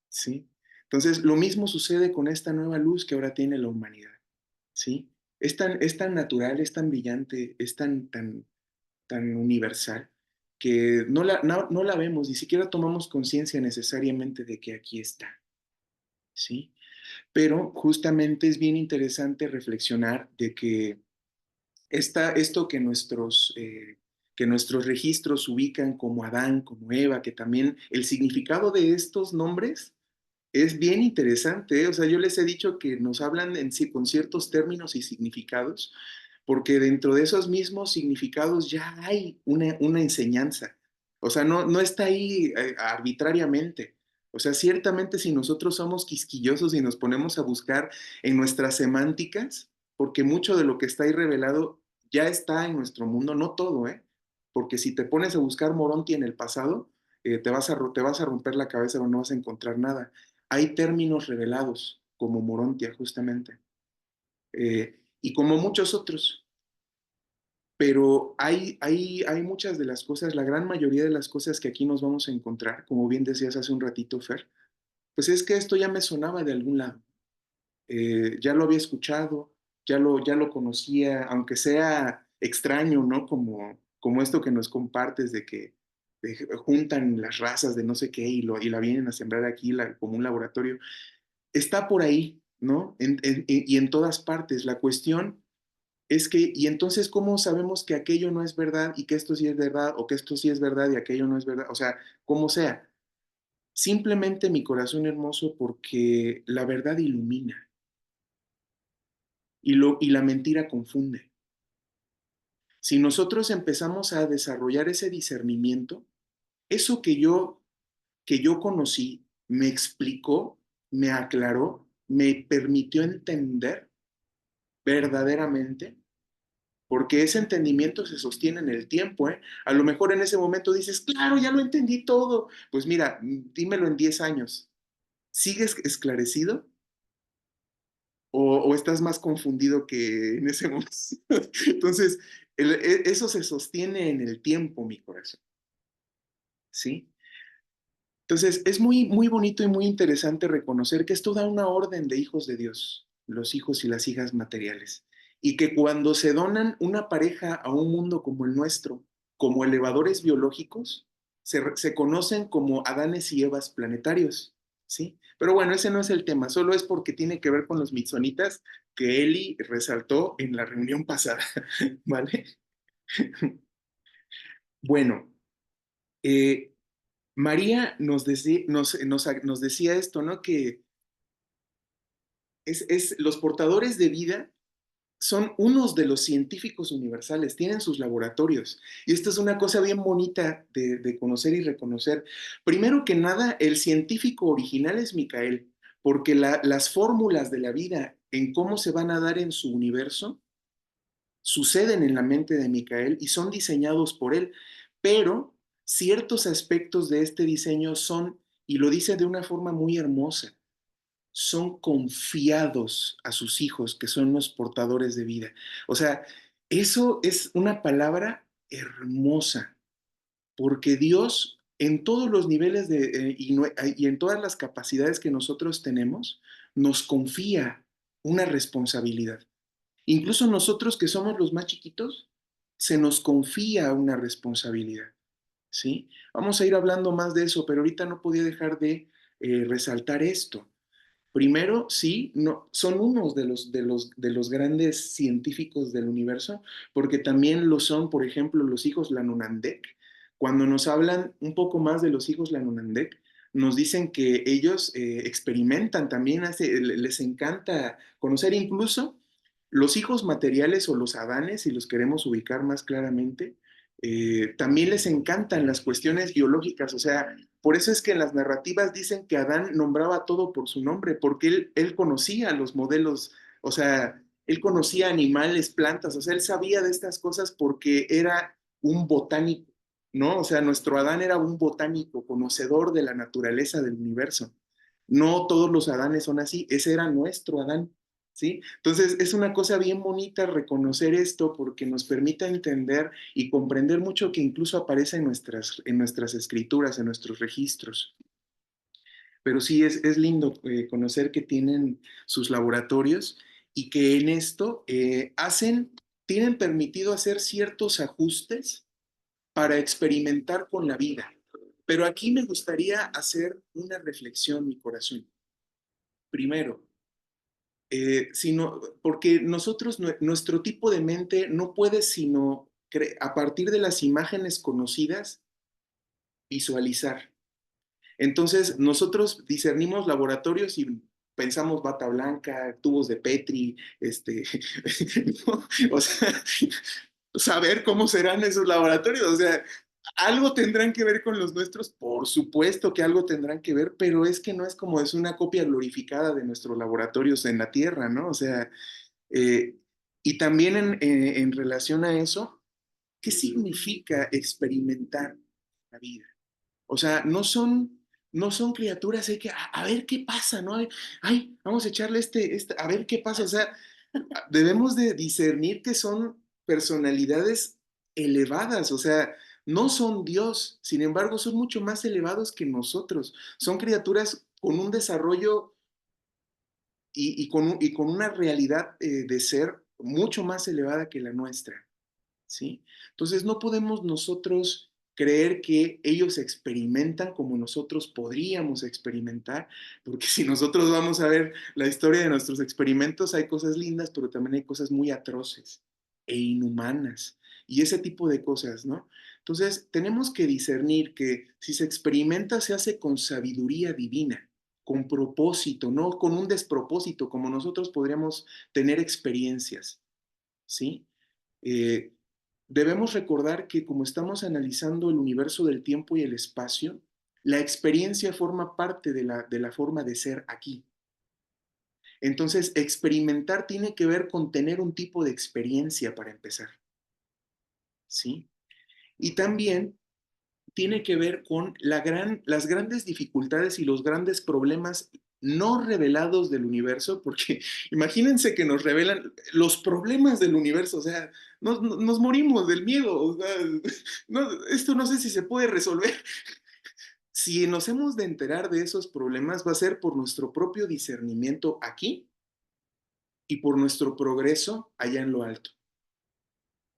¿sí? Entonces, lo mismo sucede con esta nueva luz que ahora tiene la humanidad, ¿sí? Es tan natural, es tan brillante, es tan universal, que no la vemos, ni siquiera tomamos conciencia necesariamente de que aquí está, ¿sí? Pero justamente es bien interesante reflexionar de que esto que nuestros registros ubican como Adán, como Eva, que también el significado de estos nombres es bien interesante, ¿eh? O sea, yo les he dicho que nos hablan con ciertos términos y significados, porque dentro de esos mismos significados ya hay una enseñanza. O sea, no está ahí arbitrariamente. O sea, ciertamente si nosotros somos quisquillosos y nos ponemos a buscar en nuestras semánticas, porque mucho de lo que está ahí revelado ya está en nuestro mundo, no todo, ¿eh? Porque si te pones a buscar Moronti en el pasado, te vas a romper la cabeza o no vas a encontrar nada. Hay términos revelados, como Morontia, justamente, y como muchos otros, pero hay muchas de las cosas, la gran mayoría de las cosas que aquí nos vamos a encontrar, como bien decías hace un ratito, Fer, pues es que esto ya me sonaba de algún lado. Ya lo había escuchado, ya lo conocía, aunque sea extraño, ¿no? Como esto que nos compartes de que juntan las razas de no sé qué y la vienen a sembrar aquí como un laboratorio. Está por ahí, ¿no? Y en todas partes. La cuestión es que, y entonces, ¿cómo sabemos que aquello no es verdad y que esto sí es verdad, o que esto sí es verdad y aquello no es verdad? O sea, como sea. Simplemente mi corazón hermoso porque la verdad ilumina y la mentira confunde. Si nosotros empezamos a desarrollar ese discernimiento, eso que yo conocí me explicó, me aclaró, me permitió entender verdaderamente, porque ese entendimiento se sostiene en el tiempo, ¿eh? A lo mejor en ese momento dices, claro, ya lo entendí todo. Pues mira, dímelo en 10 años. ¿Sigues esclarecido? O estás más confundido que en ese momento? Entonces, eso se sostiene en el tiempo, mi corazón, ¿sí? Entonces, es muy bonito y muy interesante reconocer que esto da una orden de hijos de Dios, los hijos y las hijas materiales, y que cuando se donan una pareja a un mundo como el nuestro, como elevadores biológicos, se conocen como Adanes y Evas planetarios, ¿sí? Pero bueno, ese no es el tema, solo es porque tiene que ver con los mitsonitas que Eli resaltó en la reunión pasada, ¿vale? Bueno, eh, María nos decía esto, ¿no? Que los portadores de vida son unos de los científicos universales, tienen sus laboratorios. Y esto es una cosa bien bonita de conocer y reconocer. Primero que nada, el científico original es Micael, porque las fórmulas de la vida en cómo se van a dar en su universo suceden en la mente de Micael y son diseñados por él, pero ciertos aspectos de este diseño son, y lo dice de una forma muy hermosa, son confiados a sus hijos, que son los portadores de vida. O sea, eso es una palabra hermosa, porque Dios en todos los niveles y en todas las capacidades que nosotros tenemos, nos confía una responsabilidad. Incluso nosotros que somos los más chiquitos, se nos confía una responsabilidad, ¿sí? Vamos a ir hablando más de eso, pero ahorita no podía dejar de resaltar esto. Primero, sí, no, son unos de los grandes científicos del universo, porque también lo son, por ejemplo, los hijos Lanunandek. Cuando nos hablan un poco más de los hijos Lanunandek, nos dicen que ellos experimentan también, les encanta conocer incluso los hijos materiales o los Adanes, si los queremos ubicar más claramente, También les encantan las cuestiones biológicas, o sea, por eso es que en las narrativas dicen que Adán nombraba todo por su nombre, porque él conocía los modelos, o sea, él conocía animales, plantas, o sea, él sabía de estas cosas porque era un botánico, ¿no? O sea, nuestro Adán era un botánico, conocedor de la naturaleza del universo. No todos los Adanes son así, ese era nuestro Adán. ¿Sí? Entonces es una cosa bien bonita reconocer esto porque nos permite entender y comprender mucho que incluso aparece en nuestras escrituras, en nuestros registros. Pero sí es lindo conocer que tienen sus laboratorios y que en esto tienen permitido hacer ciertos ajustes para experimentar con la vida. Pero aquí me gustaría hacer una reflexión, mi corazón. Primero, porque nuestro tipo de mente no puede sino, a partir de las imágenes conocidas, visualizar. Entonces, nosotros discernimos laboratorios y pensamos bata blanca, tubos de Petri, ¿no? O sea, saber cómo serán esos laboratorios, o sea, algo tendrán que ver con los nuestros, por supuesto que algo tendrán que ver, pero es que no es como es una copia glorificada de nuestros laboratorios en la Tierra, ¿no? O sea, eh, y también en relación a eso, ¿qué significa experimentar la vida? O sea, no son criaturas, hay que, a ver qué pasa, ¿no? Ay, vamos a echarle a ver qué pasa. O sea, debemos de discernir que son personalidades elevadas, o sea, no son Dios, sin embargo, son mucho más elevados que nosotros. Son criaturas con un desarrollo y con una realidad de ser mucho más elevada que la nuestra, ¿sí? Entonces no podemos nosotros creer que ellos experimentan como nosotros podríamos experimentar, porque si nosotros vamos a ver la historia de nuestros experimentos, hay cosas lindas, pero también hay cosas muy atroces e inhumanas y ese tipo de cosas, ¿no? Entonces tenemos que discernir que si se experimenta, se hace con sabiduría divina, con propósito, no con un despropósito, como nosotros podríamos tener experiencias, ¿sí? Eh, Debemos recordar que como estamos analizando el universo del tiempo y el espacio, la experiencia forma parte de la forma de ser aquí. Entonces, experimentar tiene que ver con tener un tipo de experiencia para empezar, ¿sí? Y también tiene que ver con las grandes dificultades y los grandes problemas no revelados del universo, porque imagínense que nos revelan los problemas del universo, o sea, nos morimos del miedo, o sea, esto no sé si se puede resolver. Si nos hemos de enterar de esos problemas, va a ser por nuestro propio discernimiento aquí y por nuestro progreso allá en lo alto,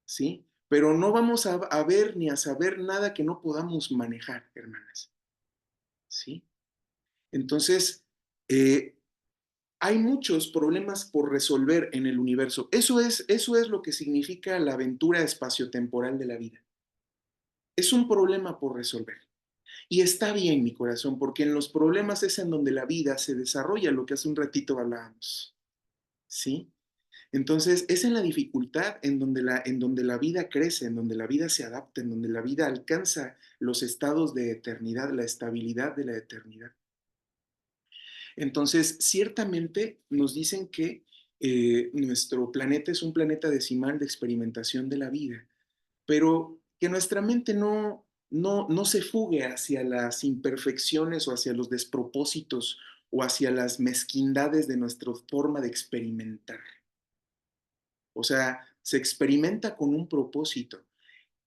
¿sí? Pero no vamos a ver ni a saber nada que no podamos manejar, hermanas, ¿sí? Entonces, eh, hay muchos problemas por resolver en el universo. Eso es lo que significa la aventura espaciotemporal de la vida. Es un problema por resolver. Y está bien, mi corazón, porque en los problemas es en donde la vida se desarrolla, lo que hace un ratito hablábamos. ¿Sí? Entonces, es en la dificultad en donde la vida crece, en donde la vida se adapta, en donde la vida alcanza los estados de eternidad, la estabilidad de la eternidad. Entonces, ciertamente nos dicen que nuestro planeta es un planeta decimal de experimentación de la vida, pero que nuestra mente no se fugue hacia las imperfecciones o hacia los despropósitos o hacia las mezquindades de nuestra forma de experimentar. O sea, se experimenta con un propósito.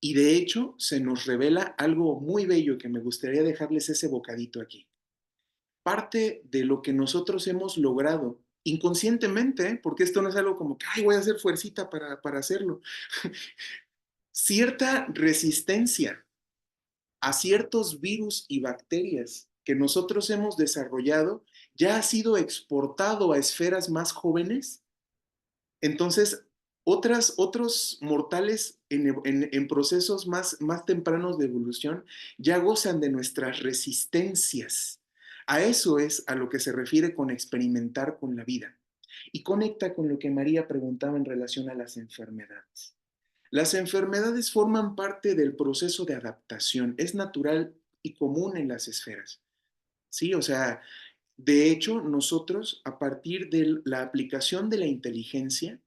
Y de hecho, se nos revela algo muy bello que me gustaría dejarles ese bocadito aquí. Parte de lo que nosotros hemos logrado inconscientemente, porque esto no es algo como que, ay, voy a hacer fuercita para hacerlo, cierta resistencia a ciertos virus y bacterias que nosotros hemos desarrollado ya ha sido exportado a esferas más jóvenes. Entonces, otros mortales en procesos más tempranos de evolución ya gozan de nuestras resistencias. A eso es a lo que se refiere con experimentar con la vida. Y conecta con lo que María preguntaba en relación a las enfermedades. Las enfermedades forman parte del proceso de adaptación, es natural y común en las esferas, ¿sí? O sea, de hecho, nosotros, a partir de la aplicación de la inteligencia,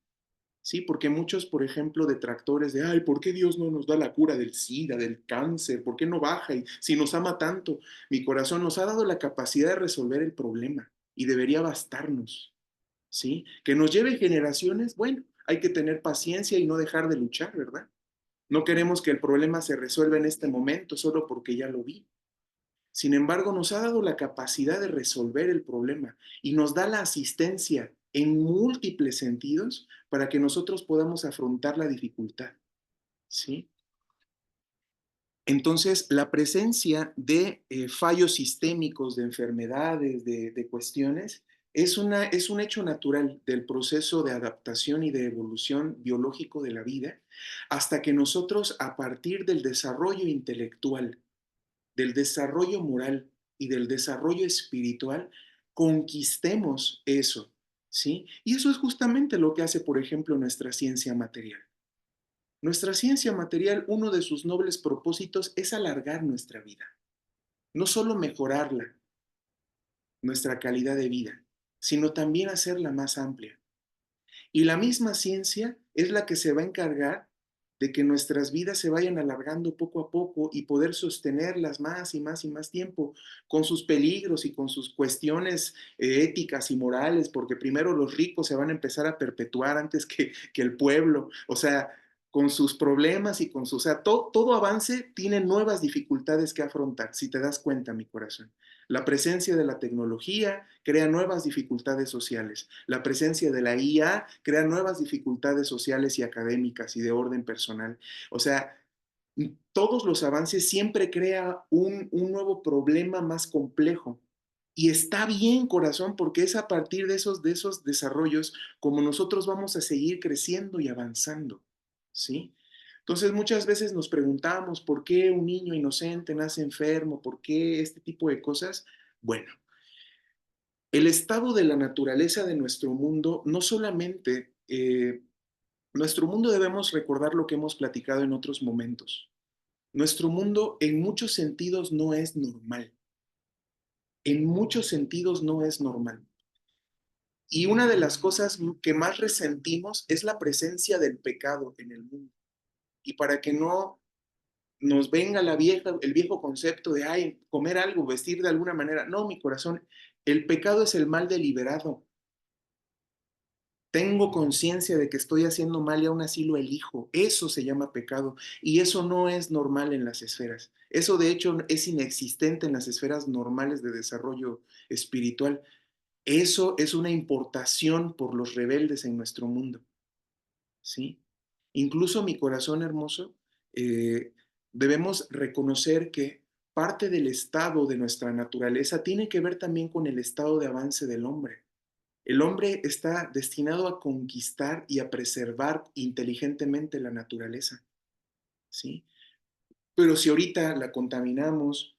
¿sí? Porque muchos, por ejemplo, detractores de, ay, ¿por qué Dios no nos da la cura del SIDA, del cáncer? ¿Por qué no baja? Y si nos ama tanto, mi corazón nos ha dado la capacidad de resolver el problema y debería bastarnos, ¿sí? Que nos lleve generaciones, bueno, hay que tener paciencia y no dejar de luchar, ¿verdad? No queremos que el problema se resuelva en este momento solo porque ya lo vi. Sin embargo, nos ha dado la capacidad de resolver el problema y nos da la asistencia en múltiples sentidos para que nosotros podamos afrontar la dificultad, ¿sí? Entonces, la presencia de fallos sistémicos, de enfermedades, de cuestiones, es un hecho natural del proceso de adaptación y de evolución biológico de la vida, hasta que nosotros, a partir del desarrollo intelectual, del desarrollo moral y del desarrollo espiritual, conquistemos eso, ¿sí? Y eso es justamente lo que hace, por ejemplo, nuestra ciencia material. Nuestra ciencia material, uno de sus nobles propósitos es alargar nuestra vida, no solo mejorarla, nuestra calidad de vida, sino también hacerla más amplia. Y la misma ciencia es la que se va a encargar de que nuestras vidas se vayan alargando poco a poco y poder sostenerlas más y más y más tiempo, con sus peligros y con sus cuestiones éticas y morales, porque primero los ricos se van a empezar a perpetuar antes que el pueblo, o sea, con sus problemas y con sus... O sea, todo avance tiene nuevas dificultades que afrontar, si te das cuenta, mi corazón. La presencia de la tecnología crea nuevas dificultades sociales. La presencia de la IA crea nuevas dificultades sociales y académicas y de orden personal. O sea, todos los avances siempre crea un nuevo problema más complejo. Y está bien, corazón, porque es a partir de esos desarrollos como nosotros vamos a seguir creciendo y avanzando, ¿sí? Entonces muchas veces nos preguntamos por qué un niño inocente nace enfermo, por qué este tipo de cosas. Bueno, el estado de la naturaleza de nuestro mundo, no solamente, nuestro mundo debemos recordar lo que hemos platicado en otros momentos. Nuestro mundo en muchos sentidos no es normal. En muchos sentidos no es normal. Y una de las cosas que más resentimos es la presencia del pecado en el mundo. Y para que no nos venga el viejo concepto de, ay, comer algo, vestir de alguna manera. No, mi corazón, el pecado es el mal deliberado. Tengo conciencia de que estoy haciendo mal y aún así lo elijo. Eso se llama pecado y eso no es normal en las esferas. Eso de hecho es inexistente en las esferas normales de desarrollo espiritual. Eso es una importación por los rebeldes en nuestro mundo, ¿sí? Incluso mi corazón hermoso, debemos reconocer que parte del estado de nuestra naturaleza tiene que ver también con el estado de avance del hombre. El hombre está destinado a conquistar y a preservar inteligentemente la naturaleza, ¿sí? Pero si ahorita la contaminamos,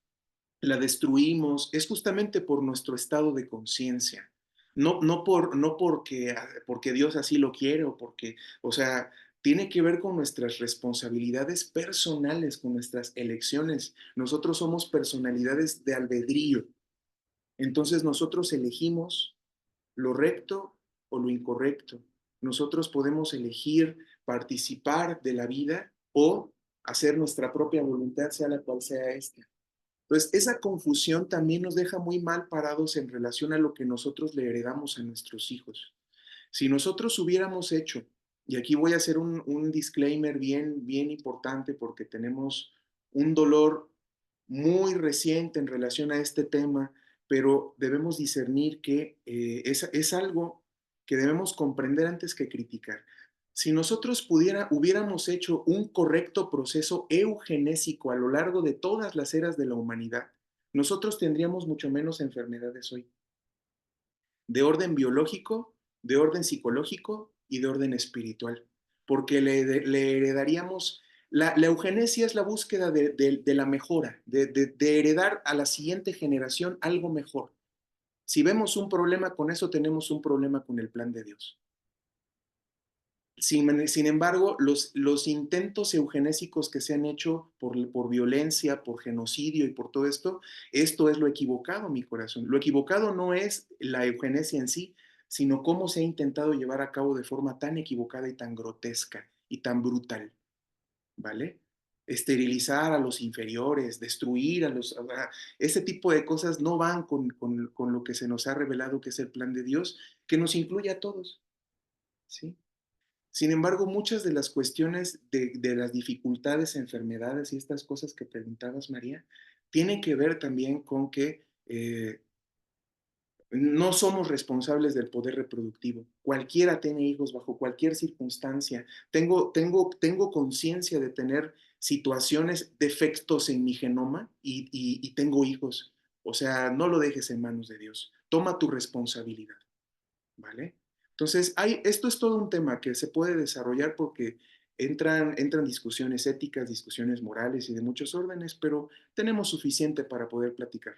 la destruimos, es justamente por nuestro estado de conciencia. No porque Dios así lo quiere o porque, o sea, tiene que ver con nuestras responsabilidades personales, con nuestras elecciones. Nosotros somos personalidades de albedrío. Entonces nosotros elegimos lo recto o lo incorrecto. Nosotros podemos elegir participar de la vida o hacer nuestra propia voluntad, sea la cual sea esta. Entonces, esa confusión también nos deja muy mal parados en relación a lo que nosotros le heredamos a nuestros hijos. Si nosotros hubiéramos hecho, y aquí voy a hacer un disclaimer bien importante porque tenemos un dolor muy reciente en relación a este tema, pero debemos discernir que es algo que debemos comprender antes que criticar. Si nosotros hubiéramos hecho un correcto proceso eugenésico a lo largo de todas las eras de la humanidad, nosotros tendríamos mucho menos enfermedades hoy, de orden biológico, de orden psicológico y de orden espiritual, porque le heredaríamos, la eugenesia es la búsqueda de la mejora, de heredar a la siguiente generación algo mejor. Si vemos un problema con eso, tenemos un problema con el plan de Dios. Sin embargo, los intentos eugenésicos que se han hecho por violencia, por genocidio y por todo esto es lo equivocado, mi corazón. Lo equivocado no es la eugenesia en sí, sino cómo se ha intentado llevar a cabo de forma tan equivocada y tan grotesca y tan brutal, ¿vale? Esterilizar a los inferiores, destruir a los... ese tipo de cosas no van con lo que se nos ha revelado que es el plan de Dios, que nos incluye a todos, ¿sí? Sin embargo, muchas de las cuestiones de las dificultades, enfermedades y estas cosas que preguntabas, María, tienen que ver también con que no somos responsables del poder reproductivo. Cualquiera tiene hijos bajo cualquier circunstancia. Tengo conciencia de tener situaciones, defectos en mi genoma y tengo hijos. O sea, no lo dejes en manos de Dios. Toma tu responsabilidad, ¿vale? Entonces, esto es todo un tema que se puede desarrollar porque entran discusiones éticas, discusiones morales y de muchos órdenes, pero tenemos suficiente para poder platicar,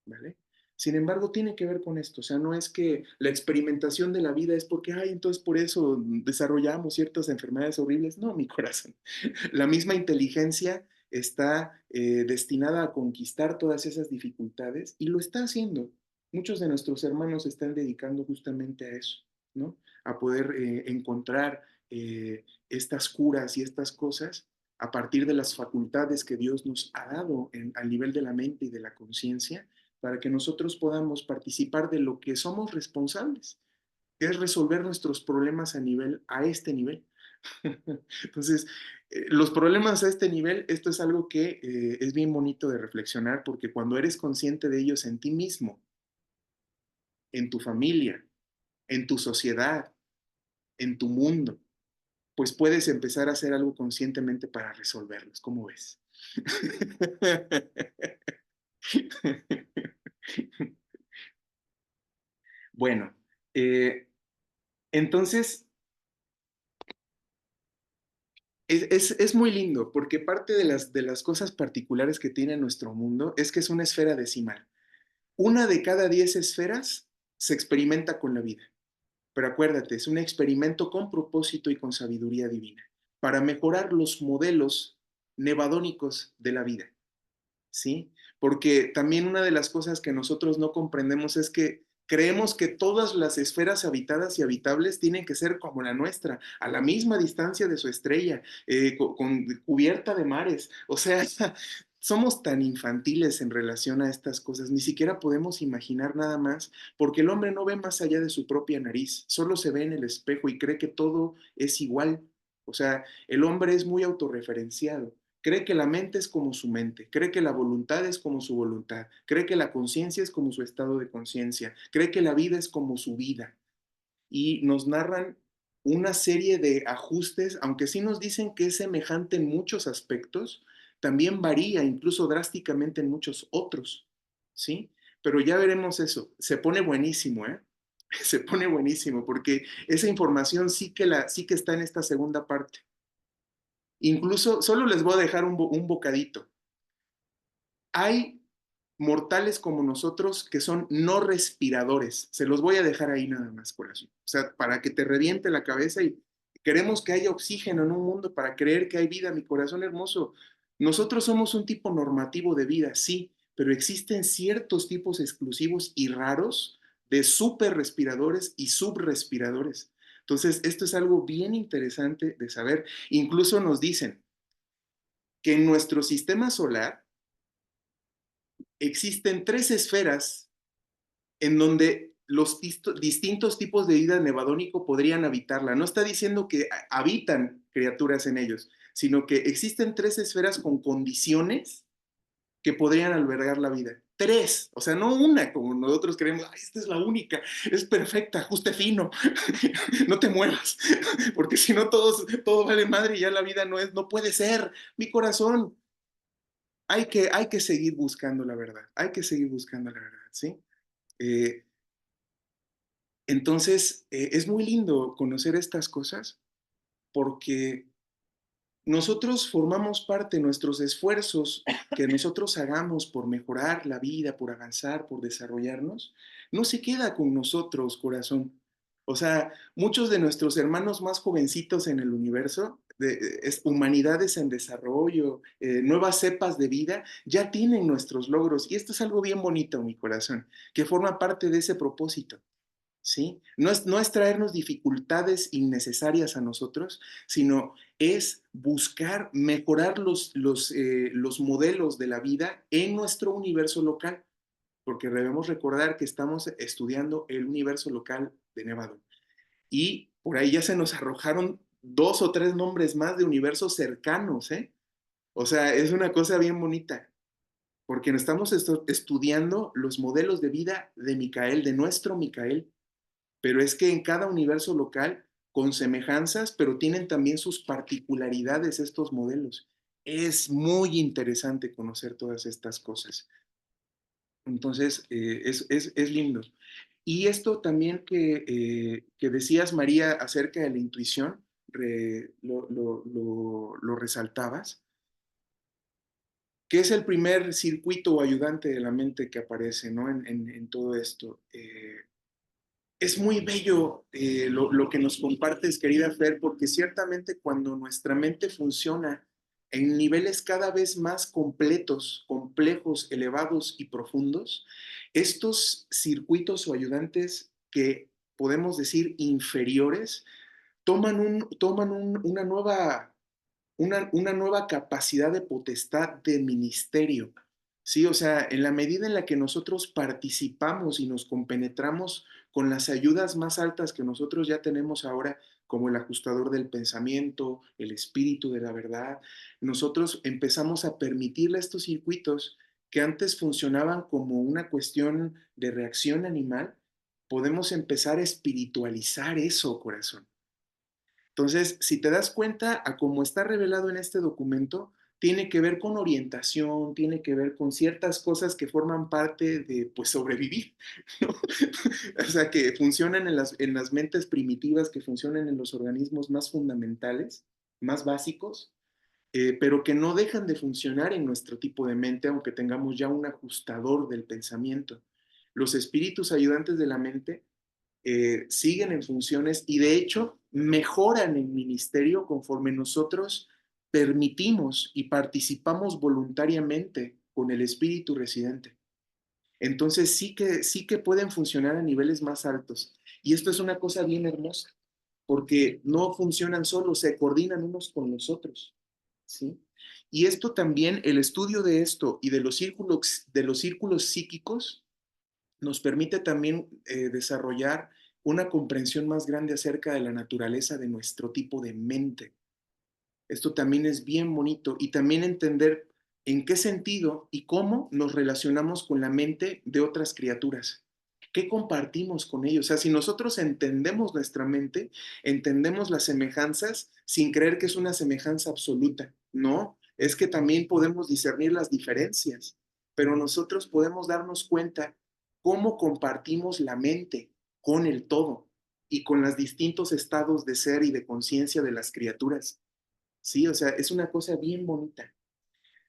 ¿vale? Sin embargo, tiene que ver con esto, o sea, no es que la experimentación de la vida es porque, ay, entonces por eso desarrollamos ciertas enfermedades horribles. No, mi corazón. La misma inteligencia está destinada a conquistar todas esas dificultades y lo está haciendo. Muchos de nuestros hermanos se están dedicando justamente a eso, ¿no? A poder encontrar estas curas y estas cosas a partir de las facultades que Dios nos ha dado al nivel de la mente y de la conciencia para que nosotros podamos participar de lo que somos responsables, que es resolver nuestros problemas a este nivel. Entonces, los problemas a este nivel, esto es algo que es bien bonito de reflexionar porque cuando eres consciente de ellos en ti mismo, en tu familia, en tu sociedad, en tu mundo, pues puedes empezar a hacer algo conscientemente para resolverlos. ¿Cómo ves? Bueno, entonces es muy lindo porque parte de las cosas particulares que tiene nuestro mundo es que es una esfera decimal. Una de cada 10 esferas se experimenta con la vida. Pero acuérdate, es un experimento con propósito y con sabiduría divina para mejorar los modelos nevadónicos de la vida, ¿sí? Porque también una de las cosas que nosotros no comprendemos es que creemos que todas las esferas habitadas y habitables tienen que ser como la nuestra, a la misma distancia de su estrella, cubierta de mares. O sea, somos tan infantiles en relación a estas cosas, ni siquiera podemos imaginar nada más, porque el hombre no ve más allá de su propia nariz, solo se ve en el espejo y cree que todo es igual. O sea, el hombre es muy autorreferenciado. Cree que la mente es como su mente, cree que la voluntad es como su voluntad, cree que la conciencia es como su estado de conciencia, cree que la vida es como su vida. Y nos narran una serie de ajustes, aunque sí nos dicen que es semejante en muchos aspectos, también varía incluso drásticamente en muchos otros, ¿sí? Pero ya veremos eso, se pone buenísimo, ¿eh? Se pone buenísimo porque esa información sí que está en esta segunda parte. Incluso, solo les voy a dejar un bocadito. Hay mortales como nosotros que son no respiradores. Se los voy a dejar ahí nada más, corazón. O sea, para que te reviente la cabeza y queremos que haya oxígeno en un mundo para creer que hay vida, mi corazón hermoso. Nosotros somos un tipo normativo de vida, sí, pero existen ciertos tipos exclusivos y raros de super respiradores y subrespiradores. Entonces, esto es algo bien interesante de saber. Incluso nos dicen que en nuestro sistema solar existen 3 esferas en donde los distintos tipos de vida nevadónico podrían habitarla. No está diciendo que habitan criaturas en ellos, sino que existen 3 esferas con condiciones que podrían albergar la vida. 3, o sea, no una como nosotros creemos, ay, esta es la única, es perfecta, ajuste fino, no te muevas, porque si no todo vale madre y ya la vida no puede ser, mi corazón. Hay que seguir buscando la verdad, hay que seguir buscando la verdad, ¿sí? Eh, entonces, es muy lindo conocer estas cosas porque nosotros formamos parte, nuestros esfuerzos que nosotros hagamos por mejorar la vida, por avanzar, por desarrollarnos, no se queda con nosotros, corazón. O sea, muchos de nuestros hermanos más jovencitos en el universo, humanidades en desarrollo, nuevas cepas de vida, ya tienen nuestros logros. Y esto es algo bien bonito, mi corazón, que forma parte de ese propósito. ¿Sí? No es traernos dificultades innecesarias a nosotros, sino es buscar mejorar los modelos de la vida en nuestro universo local, porque debemos recordar que estamos estudiando el universo local de Nevado. Y por ahí ya se nos arrojaron 2 o 3 nombres más de universos cercanos, ¿eh? O sea, es una cosa bien bonita, porque estamos estudiando los modelos de vida de Micael, de nuestro Micael, pero es que en cada universo local, con semejanzas, pero tienen también sus particularidades estos modelos. Es muy interesante conocer todas estas cosas. Entonces, es lindo. Y esto también que decías, María, acerca de la intuición, lo resaltabas, que es el primer circuito o ayudante de la mente que aparece, ¿no? En todo esto. Es muy bello lo que nos compartes, querida Fer, porque ciertamente cuando nuestra mente funciona en niveles cada vez más completos, complejos, elevados y profundos, estos circuitos o ayudantes que podemos decir inferiores toman una nueva capacidad de potestad de ministerio. Sí, o sea, en la medida en la que nosotros participamos y nos compenetramos con las ayudas más altas que nosotros ya tenemos ahora, como el ajustador del pensamiento, el espíritu de la verdad, nosotros empezamos a permitirle a estos circuitos que antes funcionaban como una cuestión de reacción animal, podemos empezar a espiritualizar eso, corazón. Entonces, si te das cuenta, a cómo está revelado en este documento, tiene que ver con orientación, tiene que ver con ciertas cosas que forman parte de, pues, sobrevivir, ¿no? O sea, que funcionan en las mentes primitivas, que funcionan en los organismos más fundamentales, más básicos, pero que no dejan de funcionar en nuestro tipo de mente, aunque tengamos ya un ajustador del pensamiento. Los espíritus ayudantes de la mente siguen en funciones y de hecho mejoran el ministerio conforme nosotros permitimos y participamos voluntariamente con el espíritu residente. Entonces sí que pueden funcionar a niveles más altos. Y esto es una cosa bien hermosa, porque no funcionan solos, se coordinan unos con los otros. ¿Sí? Y esto también, el estudio de esto y de los círculos psíquicos, nos permite también desarrollar una comprensión más grande acerca de la naturaleza de nuestro tipo de mente. Esto también es bien bonito y también entender en qué sentido y cómo nos relacionamos con la mente de otras criaturas. ¿Qué compartimos con ellos? O sea, si nosotros entendemos nuestra mente, entendemos las semejanzas sin creer que es una semejanza absoluta. No, es que también podemos discernir las diferencias, pero nosotros podemos darnos cuenta cómo compartimos la mente con el todo y con los distintos estados de ser y de conciencia de las criaturas. Sí, o sea, es una cosa bien bonita.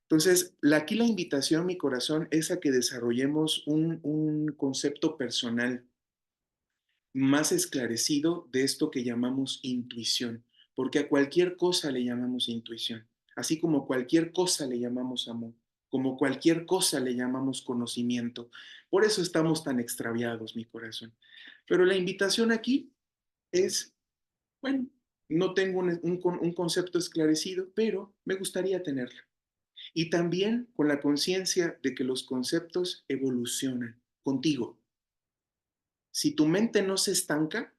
Entonces, aquí la invitación, mi corazón, es a que desarrollemos un concepto personal más esclarecido de esto que llamamos intuición, porque a cualquier cosa le llamamos intuición, así como cualquier cosa le llamamos amor, como cualquier cosa le llamamos conocimiento. Por eso estamos tan extraviados, mi corazón. Pero la invitación aquí es, bueno, no tengo un concepto esclarecido, pero me gustaría tenerlo. Y también con la conciencia de que los conceptos evolucionan contigo. Si tu mente no se estanca,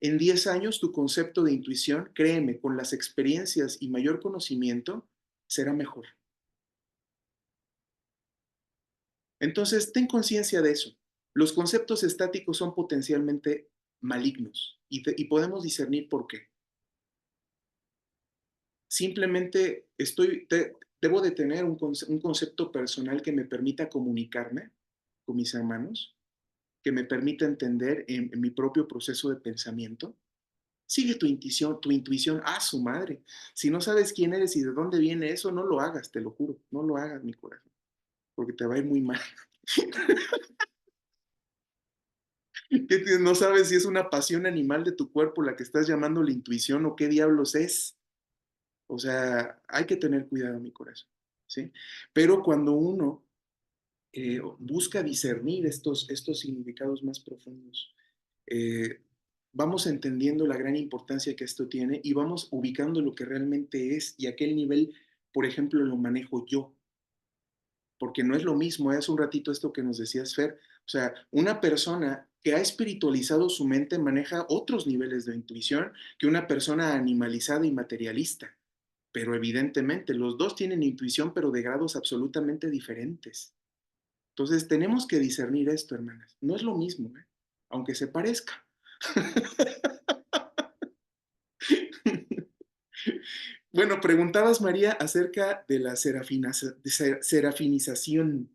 en 10 años tu concepto de intuición, créeme, con las experiencias y mayor conocimiento, será mejor. Entonces, ten conciencia de eso. Los conceptos estáticos son potencialmente malignos y podemos discernir por qué. Simplemente debo de tener un concepto personal que me permita comunicarme con mis hermanos, que me permita entender en mi propio proceso de pensamiento. Sigue tu intuición, a su madre. Si no sabes quién eres y de dónde viene eso, no lo hagas, te lo juro. No lo hagas, mi corazón, porque te va a ir muy mal. No sabes si es una pasión animal de tu cuerpo la que estás llamando la intuición o qué diablos es. O sea, hay que tener cuidado, mi corazón, ¿sí? Pero cuando uno busca discernir estos significados más profundos, eh, vamos entendiendo la gran importancia que esto tiene y vamos ubicando lo que realmente es y a qué nivel, por ejemplo, lo manejo yo. Porque no es lo mismo, hace un ratito esto que nos decías, Fer, o sea, una persona que ha espiritualizado su mente maneja otros niveles de intuición que una persona animalizada y materialista. Pero evidentemente los dos tienen intuición, pero de grados absolutamente diferentes. Entonces tenemos que discernir esto, hermanas. No es lo mismo, ¿eh? Aunque se parezca. Bueno, preguntabas, María, acerca de la serafinización.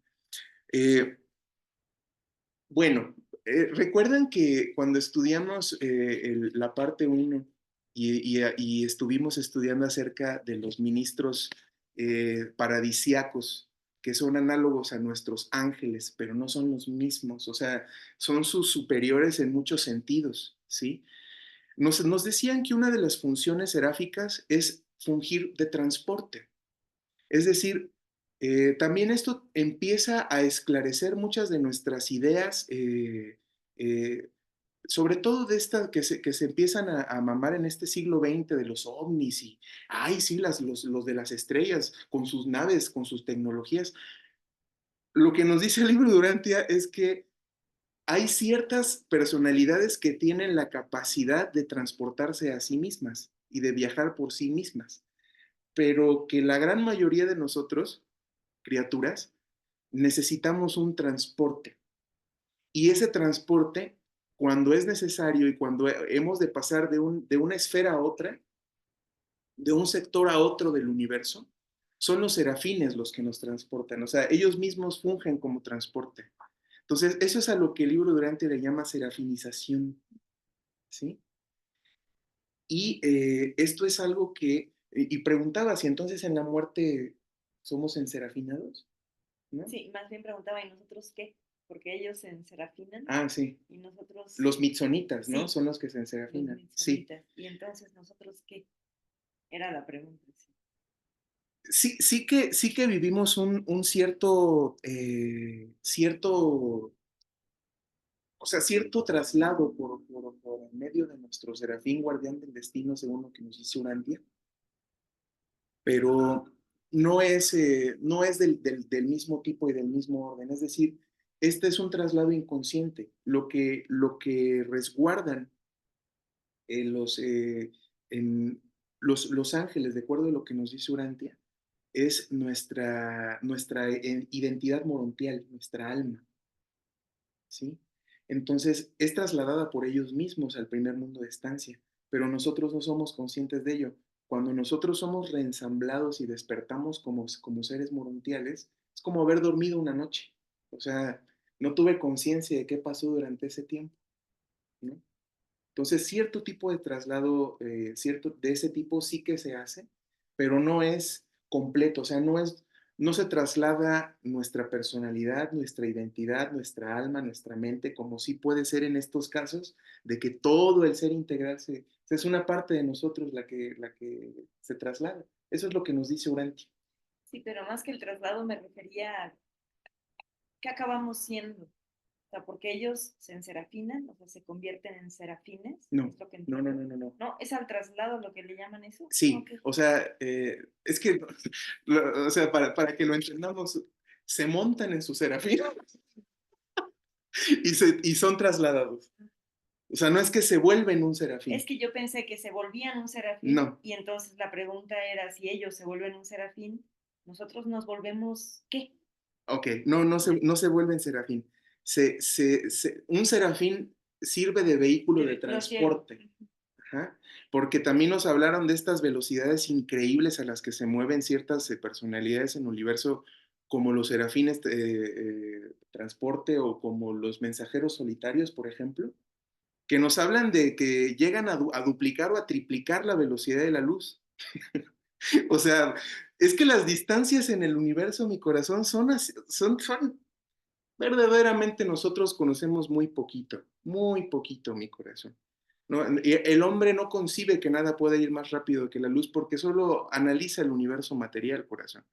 Eh, bueno, recuerdan que cuando estudiamos la parte uno y estuvimos estudiando acerca de los ministros paradisiacos, que son análogos a nuestros ángeles, pero no son los mismos, o sea, son sus superiores en muchos sentidos, ¿sí? Nos decían que una de las funciones seráficas es fungir de transporte. Es decir, también esto empieza a esclarecer muchas de nuestras ideas, eh, sobre todo de estas que se empiezan a mamar en este siglo XX de los ovnis y, ay, sí, los de las estrellas con sus naves, con sus tecnologías. Lo que nos dice el libro de Durantia es que hay ciertas personalidades que tienen la capacidad de transportarse a sí mismas y de viajar por sí mismas, pero que la gran mayoría de nosotros, criaturas, necesitamos un transporte. Y ese transporte, cuando es necesario y cuando hemos de pasar de una esfera a otra, de un sector a otro del universo, son los serafines los que nos transportan. O sea, ellos mismos fungen como transporte. Entonces, eso es a lo que el libro Durante le llama serafinización, ¿sí? Y esto es algo que, y preguntaba si entonces en la muerte somos enserafinados, ¿no? Sí, más bien preguntaba, ¿y nosotros qué? Porque ellos se enserafinan Ah, sí. y nosotros... Los mitsonitas, ¿no? Sí, Son los que se los enserafinan. Sí. mitsonitas. Y entonces, ¿nosotros qué? Era la pregunta. Sí. Sí que vivimos un cierto, o sea, cierto traslado por medio de nuestro serafín guardián del destino, según lo que nos dice Urantia, pero no es del mismo tipo y del mismo orden. Es decir, este es un traslado inconsciente. Lo que resguardan los, los ángeles, de acuerdo a lo que nos dice Urantia, es nuestra identidad morontial, nuestra alma, ¿sí? Entonces, es trasladada por ellos mismos al primer mundo de estancia, pero nosotros no somos conscientes de ello. Cuando nosotros somos reensamblados y despertamos como seres morontiales, es como haber dormido una noche. O sea, no tuve conciencia de qué pasó durante ese tiempo, ¿no? Entonces, cierto tipo de traslado, cierto, de ese tipo sí que se hace, pero no es completo, o sea, no se traslada nuestra personalidad, nuestra identidad, nuestra alma, nuestra mente, como sí puede ser en estos casos, de que todo el ser integral es una parte de nosotros la que se traslada. Eso es lo que nos dice Urantia. Sí, pero más que el traslado me refería a qué acabamos siendo. O sea, porque ellos se enserafinan, o sea, se convierten en serafines. No, ¿Es lo que no, entiendo? no, no, no, no. No, es al traslado lo que le llaman eso. Sí, Ok. o sea, es que, o sea, para que lo entendamos, se montan en su serafín y son trasladados. O sea, no es que se vuelven un serafín. Es que yo pensé que se volvían un serafín No. y entonces la pregunta era si ellos se vuelven un serafín, nosotros nos volvemos ¿qué? Ok, no se vuelven serafín. Un serafín sirve de vehículo de transporte. Ajá. Porque también nos hablaron de estas velocidades increíbles a las que se mueven ciertas personalidades en el universo, como los serafines transporte o como los mensajeros solitarios, por ejemplo, que nos hablan de que llegan a duplicar o a triplicar la velocidad de la luz. O sea, es que las distancias en el universo, mi corazón, son verdaderamente nosotros conocemos muy poquito, mi corazón. ¿No? El hombre no concibe que nada pueda ir más rápido que la luz porque solo analiza el universo material, corazón.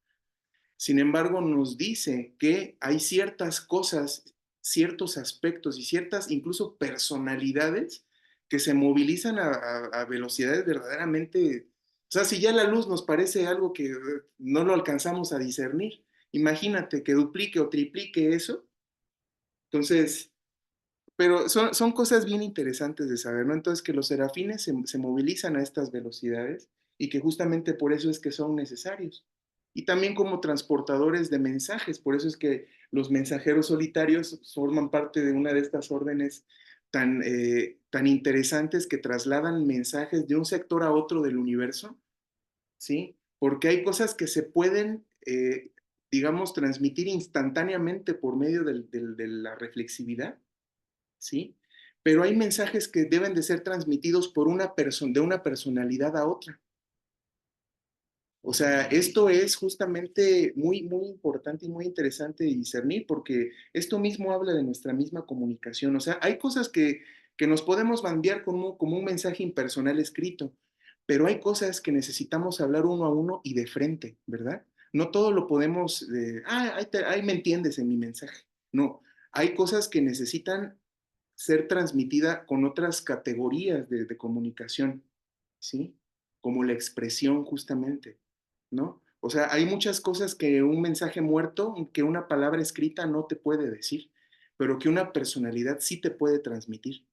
Sin embargo, nos dice que hay ciertas cosas, ciertos aspectos y ciertas incluso personalidades que se movilizan a velocidades verdaderamente, o sea, si ya la luz nos parece algo que no lo alcanzamos a discernir, imagínate que duplique o triplique eso. Entonces, pero son cosas bien interesantes de saber, ¿no? Entonces, que los serafines se movilizan a estas velocidades y que justamente por eso es que son necesarios. Y también como transportadores de mensajes, por eso es que los mensajeros solitarios forman parte de una de estas órdenes tan interesantes que trasladan mensajes de un sector a otro del universo, ¿sí? Porque hay cosas que se pueden, digamos, transmitir instantáneamente por medio de la reflexividad, ¿sí? Pero hay mensajes que deben de ser transmitidos por una persona, de una personalidad a otra. O sea, esto es justamente muy importante y muy interesante de discernir porque esto mismo habla de nuestra misma comunicación. O sea, hay cosas que nos podemos enviar como un mensaje impersonal escrito, pero hay cosas que necesitamos hablar uno a uno y de frente, ¿verdad? No todo lo podemos, ahí me entiendes en mi mensaje. No, hay cosas que necesitan ser transmitida con otras categorías de comunicación, ¿sí? Como la expresión justamente, ¿no? O sea, hay muchas cosas que un mensaje muerto, que una palabra escrita no te puede decir, pero que una personalidad sí te puede transmitir.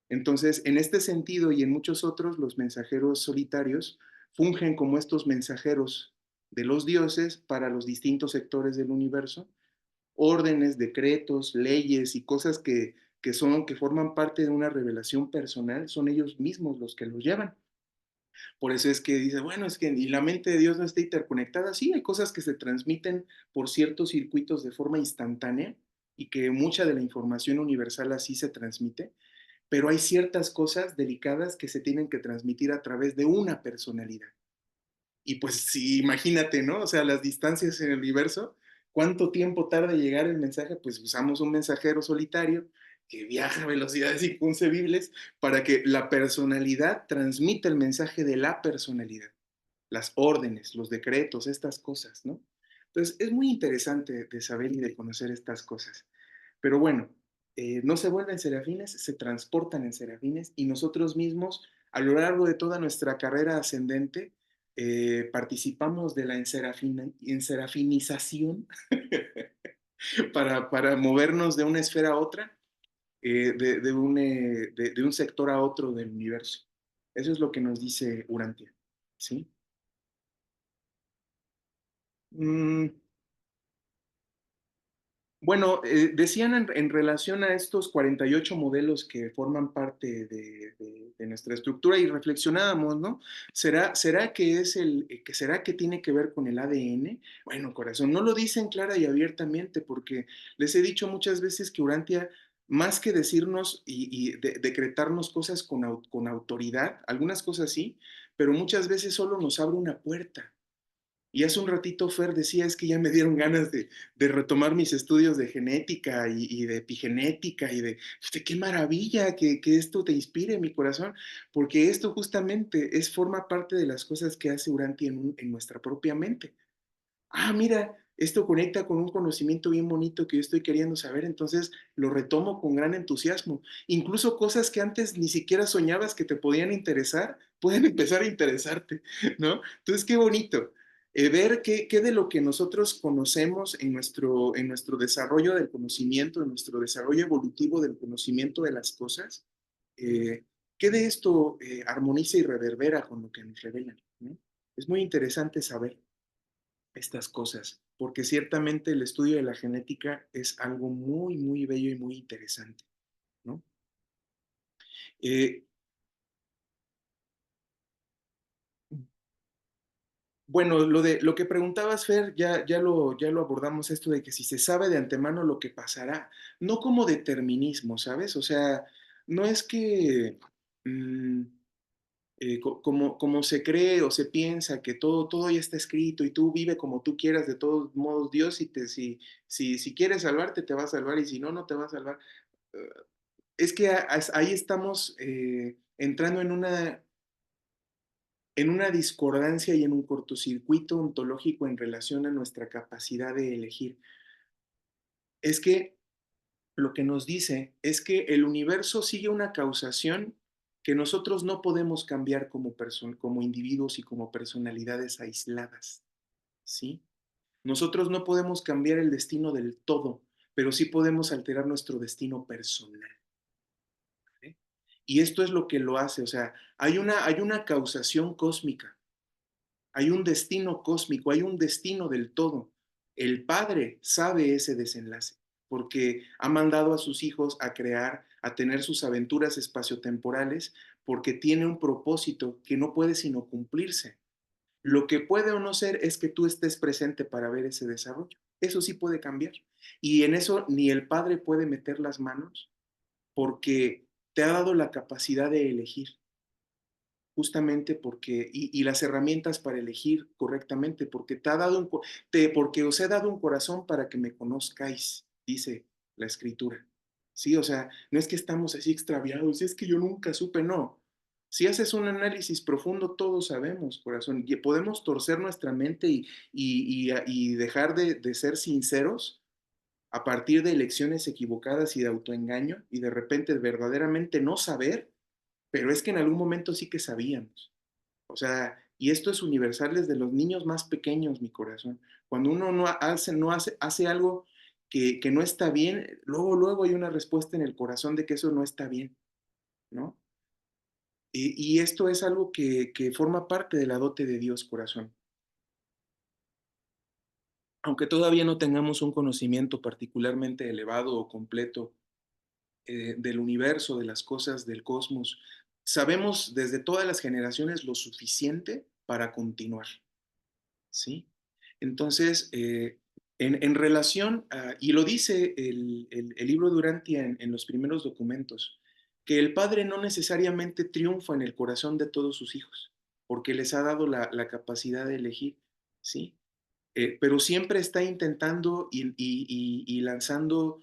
Entonces, en este sentido y en muchos otros, los mensajeros solitarios fungen como estos mensajeros de los dioses para los distintos sectores del universo, órdenes, decretos, leyes y cosas que forman parte de una revelación personal, son ellos mismos los que los llevan. Por eso es que dice, bueno, es que y la mente de Dios no está interconectada. Sí, hay cosas que se transmiten por ciertos circuitos de forma instantánea y que mucha de la información universal así se transmite, pero hay ciertas cosas delicadas que se tienen que transmitir a través de una personalidad. Y pues sí, imagínate, ¿no? O sea, las distancias en el universo, ¿cuánto tiempo tarda en llegar el mensaje? Pues usamos un mensajero solitario que viaja a velocidades inconcebibles para que la personalidad transmita el mensaje de la personalidad, las órdenes, los decretos, estas cosas, ¿no? Entonces, es muy interesante de saber y de conocer estas cosas. Pero bueno, no se vuelven serafines, se transportan en serafines y nosotros mismos, a lo largo de toda nuestra carrera ascendente, participamos de la enserafinización para movernos de una esfera a otra, de un sector a otro del universo. Eso es lo que nos dice Urantia, ¿sí? Mm, Bueno, decían en relación a estos 48 modelos que forman parte de nuestra estructura y reflexionábamos, ¿no? ¿Será que será que tiene que ver con el ADN? Bueno, corazón, no lo dicen clara y abiertamente porque les he dicho muchas veces que Urantia, más que decirnos y decretarnos cosas con autoridad, algunas cosas sí, pero muchas veces solo nos abre una puerta. Y hace un ratito Fer decía, es que ya me dieron ganas de retomar mis estudios de genética y de epigenética y qué maravilla que esto te inspire mi corazón, porque esto justamente forma parte de las cosas que hace Urantia en nuestra propia mente. Ah, mira, esto conecta con un conocimiento bien bonito que yo estoy queriendo saber, entonces lo retomo con gran entusiasmo. Incluso cosas que antes ni siquiera soñabas que te podían interesar, pueden empezar a interesarte, ¿no? Entonces, qué bonito. Ver qué de lo que nosotros conocemos en nuestro desarrollo del conocimiento, en nuestro desarrollo evolutivo del conocimiento de las cosas, eh, qué de esto armoniza y reverbera con lo que nos revelan, ¿no? Es muy interesante saber estas cosas, porque ciertamente el estudio de la genética es algo muy bello y muy interesante, ¿no? Eh, bueno, lo que preguntabas, Fer, ya lo abordamos, esto de que si se sabe de antemano lo que pasará, no como determinismo, ¿sabes? O sea, no es que... mm, como se cree o se piensa que todo ya está escrito y tú vive como tú quieras, de todos modos, Dios, si quieres salvarte, te va a salvar y si no, no te va a salvar. Eh, Es que ahí estamos entrando en una discordancia y en un cortocircuito ontológico en relación a nuestra capacidad de elegir. Es que lo que nos dice es que el universo sigue una causación que nosotros no podemos cambiar como individuos y como personalidades aisladas, ¿sí? Nosotros no podemos cambiar el destino del todo, pero sí podemos alterar nuestro destino personal. ¿Eh? Y esto es lo que lo hace, o sea, hay una causación cósmica, hay un destino cósmico, hay un destino del todo. El Padre sabe ese desenlace porque ha mandado a sus hijos a crear, a tener sus aventuras espaciotemporales, porque tiene un propósito que no puede sino cumplirse. Lo que puede o no ser es que tú estés presente para ver ese desarrollo. Eso sí puede cambiar. Y en eso ni el Padre puede meter las manos porque te ha dado la capacidad de elegir, justamente porque, y las herramientas para elegir correctamente, porque porque os he dado un corazón para que me conozcáis, dice la escritura. Sí, o sea, no es que estamos así extraviados, es que yo nunca supe, no. Si haces un análisis profundo, todos sabemos, corazón, y podemos torcer nuestra mente y dejar de ser sinceros a partir de elecciones equivocadas y de autoengaño y de repente verdaderamente no saber, pero es que en algún momento sí que sabíamos. O sea, y esto es universal desde los niños más pequeños, mi corazón. Cuando uno hace algo que no está bien, luego hay una respuesta en el corazón de que eso no está bien, ¿no? Y esto es algo que forma parte de la dote de Dios, corazón. Aunque todavía no tengamos un conocimiento particularmente elevado o completo del universo, de las cosas, del cosmos, sabemos desde todas las generaciones lo suficiente para continuar, ¿sí? Entonces, en relación y lo dice el libro de Urantia en los primeros documentos, que el Padre no necesariamente triunfa en el corazón de todos sus hijos, porque les ha dado la capacidad de elegir, ¿sí? Pero siempre está intentando y lanzando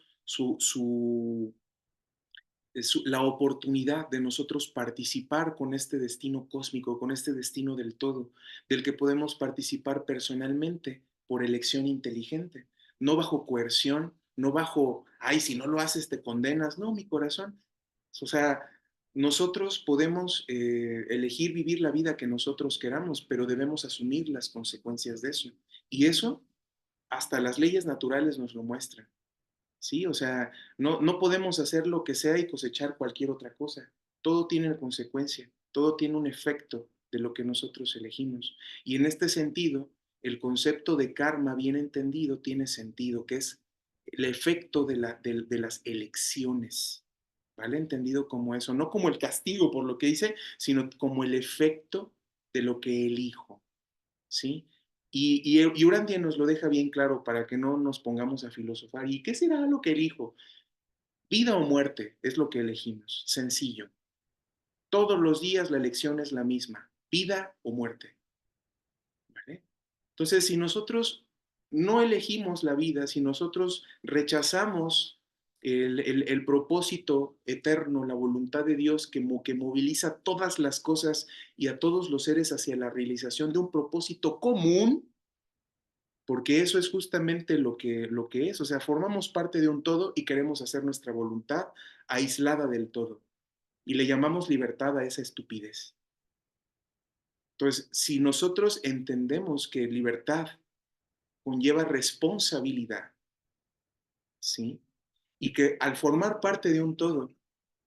la oportunidad de nosotros participar con este destino cósmico, con este destino del todo, del que podemos participar personalmente por elección inteligente, no bajo coerción, no bajo, ay, si no lo haces te condenas, no, mi corazón. O sea, nosotros podemos elegir vivir la vida que nosotros queramos, pero debemos asumir las consecuencias de eso. Y eso, hasta las leyes naturales nos lo muestran. Sí, o sea, no podemos hacer lo que sea y cosechar cualquier otra cosa. Todo tiene una consecuencia, todo tiene un efecto de lo que nosotros elegimos. Y en este sentido, el concepto de karma bien entendido tiene sentido, que es el efecto de las elecciones, ¿vale? Entendido como eso, no como el castigo por lo que hice, sino como el efecto de lo que elijo. ¿Sí? Y Urantia nos lo deja bien claro para que no nos pongamos a filosofar. ¿Y qué será lo que elijo? Vida o muerte es lo que elegimos, sencillo. Todos los días la elección es la misma, vida o muerte. ¿Vale? Entonces, si nosotros no elegimos la vida, si nosotros rechazamos el propósito eterno, la voluntad de Dios que moviliza todas las cosas y a todos los seres hacia la realización de un propósito común, porque eso es justamente lo que es, o sea, formamos parte de un todo y queremos hacer nuestra voluntad aislada del todo. Y le llamamos libertad a esa estupidez. Entonces, si nosotros entendemos que libertad conlleva responsabilidad, ¿sí? Y que al formar parte de un todo,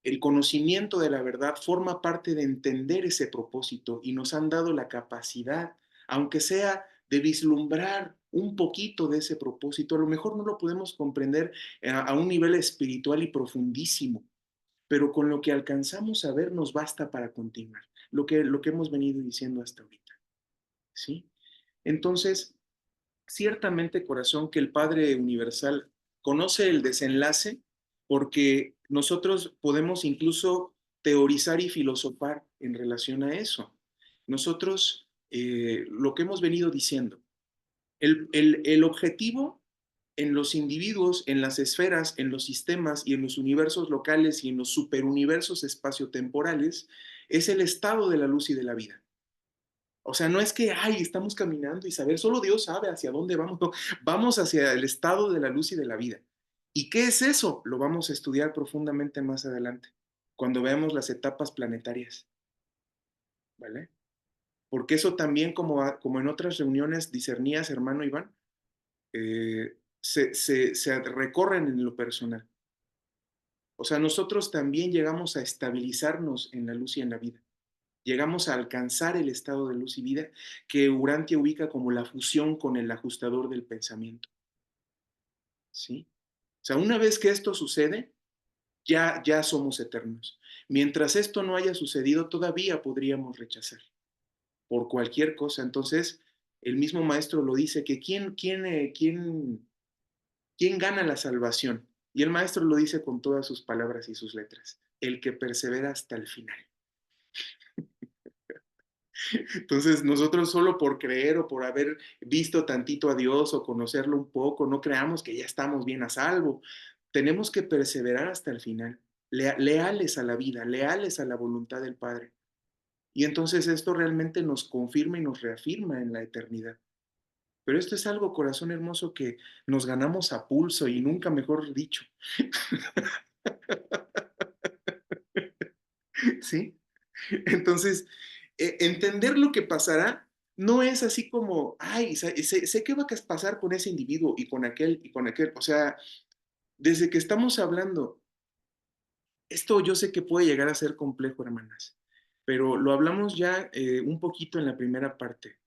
el conocimiento de la verdad forma parte de entender ese propósito y nos han dado la capacidad, aunque sea de vislumbrar un poquito de ese propósito. A lo mejor no lo podemos comprender a un nivel espiritual y profundísimo, pero con lo que alcanzamos a ver nos basta para continuar, lo que hemos venido diciendo hasta ahorita, ¿sí? Entonces, ciertamente, corazón, que el Padre Universal conoce el desenlace porque nosotros podemos incluso teorizar y filosofar en relación a eso. Nosotros, lo que hemos venido diciendo, el objetivo en los individuos, en las esferas, en los sistemas y en los universos locales y en los superuniversos espaciotemporales es el estado de la luz y de la vida. O sea, no es que, ay, estamos caminando y saber, solo Dios sabe hacia dónde vamos. No, vamos hacia el estado de la luz y de la vida. ¿Y qué es eso? Lo vamos a estudiar profundamente más adelante, cuando veamos las etapas planetarias. ¿Vale? Porque eso también, como en otras reuniones discernías, hermano Iván, se recorren en lo personal. O sea, nosotros también llegamos a estabilizarnos en la luz y en la vida. Llegamos a alcanzar el estado de luz y vida que Urantia ubica como la fusión con el ajustador del pensamiento. ¿Sí? O sea, una vez que esto sucede, ya somos eternos. Mientras esto no haya sucedido, todavía podríamos rechazar por cualquier cosa. Entonces, el mismo maestro lo dice, que ¿quién gana la salvación? Y el maestro lo dice con todas sus palabras y sus letras, el que persevera hasta el final. Entonces, nosotros solo por creer o por haber visto tantito a Dios o conocerlo un poco, no creamos que ya estamos bien a salvo. Tenemos que perseverar hasta el final, leales a la vida, leales a la voluntad del Padre. Y entonces esto realmente nos confirma y nos reafirma en la eternidad. Pero esto es algo, corazón hermoso, que nos ganamos a pulso y nunca mejor dicho. ¿Sí? Entonces, entender lo que pasará no es así como, ay, sé qué va a pasar con ese individuo y con aquel y con aquel. O sea, desde que estamos hablando, esto yo sé que puede llegar a ser complejo, hermanas, pero lo hablamos ya un poquito en la primera parte.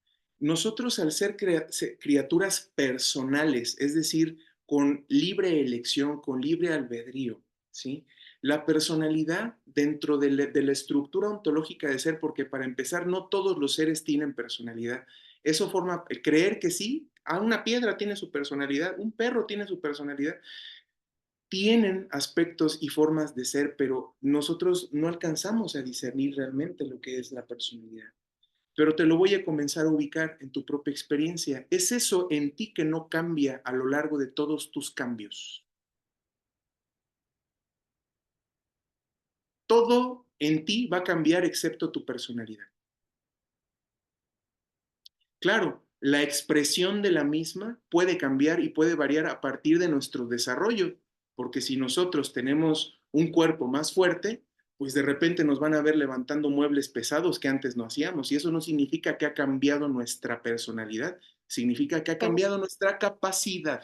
Nosotros al ser criaturas personales, es decir, con libre elección, con libre albedrío, ¿sí? La personalidad dentro de la estructura ontológica de ser, porque para empezar, no todos los seres tienen personalidad. Eso forma, creer que sí, a una piedra tiene su personalidad, un perro tiene su personalidad, tienen aspectos y formas de ser, pero nosotros no alcanzamos a discernir realmente lo que es la personalidad. Pero te lo voy a comenzar a ubicar en tu propia experiencia. Es eso en ti que no cambia a lo largo de todos tus cambios. Todo en ti va a cambiar excepto tu personalidad. Claro, la expresión de la misma puede cambiar y puede variar a partir de nuestro desarrollo, porque si nosotros tenemos un cuerpo más fuerte, pues de repente nos van a ver levantando muebles pesados que antes no hacíamos, y eso no significa que ha cambiado nuestra personalidad, significa que ha Pero cambiado nuestra capacidad.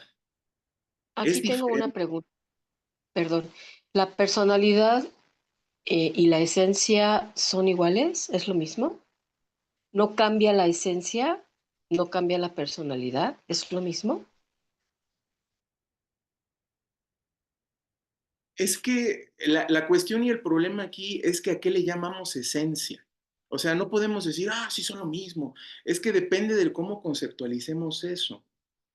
Es aquí tengo una diferente. pregunta, perdón. ¿La personalidad y la esencia son iguales? ¿Es lo mismo? ¿No cambia la esencia? ¿No cambia la personalidad? ¿Es lo mismo? Es que la cuestión y el problema aquí es que a qué le llamamos esencia. O sea, no podemos decir, ah, sí son lo mismo. Es que depende de cómo conceptualicemos eso,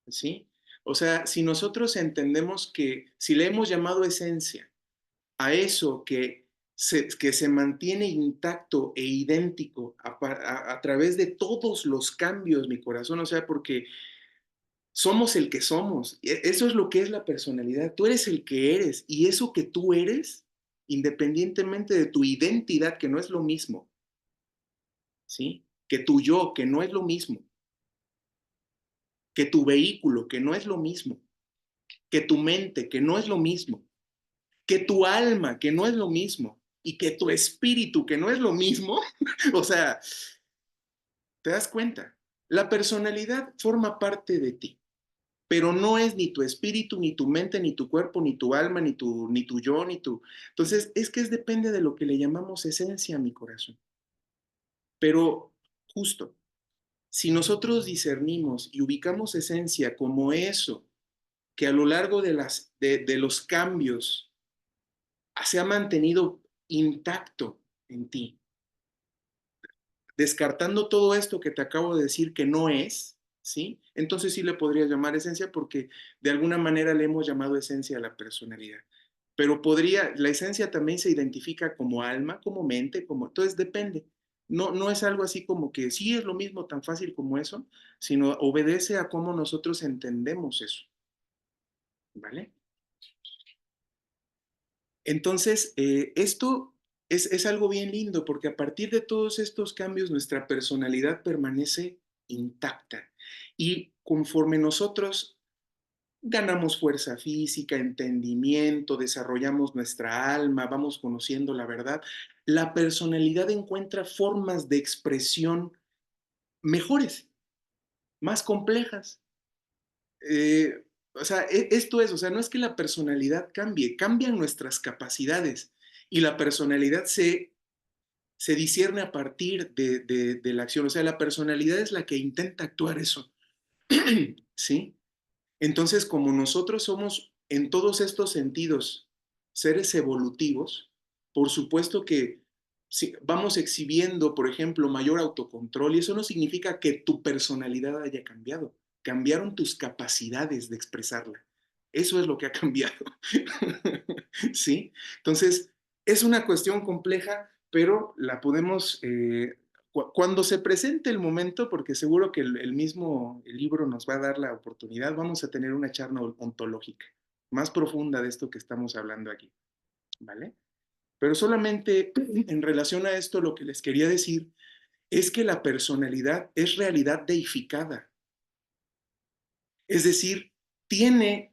¿sí? O sea, si nosotros entendemos que si le hemos llamado esencia a eso que se mantiene intacto e idéntico a través de todos los cambios, mi corazón, o sea, porque somos el que somos. Eso es lo que es la personalidad. Tú eres el que eres y eso que tú eres, independientemente de tu identidad, que no es lo mismo, ¿sí? Que tu yo, que no es lo mismo, que tu vehículo, que no es lo mismo, que tu mente, que no es lo mismo, que tu alma, que no es lo mismo, y que tu espíritu, que no es lo mismo. O sea, ¿te das cuenta? La personalidad forma parte de ti, pero no es ni tu espíritu, ni tu mente, ni tu cuerpo, ni tu alma, ni tu yo, ni tu... Entonces, depende de lo que le llamamos esencia a mi corazón. Pero justo, si nosotros discernimos y ubicamos esencia como eso que a lo largo de los cambios se ha mantenido intacto en ti, descartando todo esto que te acabo de decir que no es, ¿sí? Entonces sí le podrías llamar esencia porque de alguna manera le hemos llamado esencia a la personalidad. pero la esencia también se identifica como alma, como mente, entonces depende. No es algo así como que sí es lo mismo tan fácil como eso, sino obedece a cómo nosotros entendemos eso, ¿vale? Entonces, esto es algo bien lindo porque a partir de todos estos cambios nuestra personalidad permanece intacta y conforme nosotros ganamos fuerza física, entendimiento, desarrollamos nuestra alma, vamos conociendo la verdad, la personalidad encuentra formas de expresión mejores, más complejas. O sea, esto es, o sea, no es que la personalidad cambie, cambian nuestras capacidades y la personalidad se discierne a partir de la acción. O sea, la personalidad es la que intenta actuar eso. ¿Sí? Entonces, como nosotros somos en todos estos sentidos seres evolutivos, por supuesto que si vamos exhibiendo, por ejemplo, mayor autocontrol, y eso no significa que tu personalidad haya cambiado. Cambiaron tus capacidades de expresarla. Eso es lo que ha cambiado. ¿Sí? Entonces, es una cuestión compleja, pero la podemos cuando se presente el momento, porque seguro que el mismo libro nos va a dar la oportunidad, vamos a tener una charla ontológica más profunda de esto que estamos hablando aquí, ¿vale? Pero solamente en relación a esto lo que les quería decir es que la personalidad es realidad deificada, es decir, tiene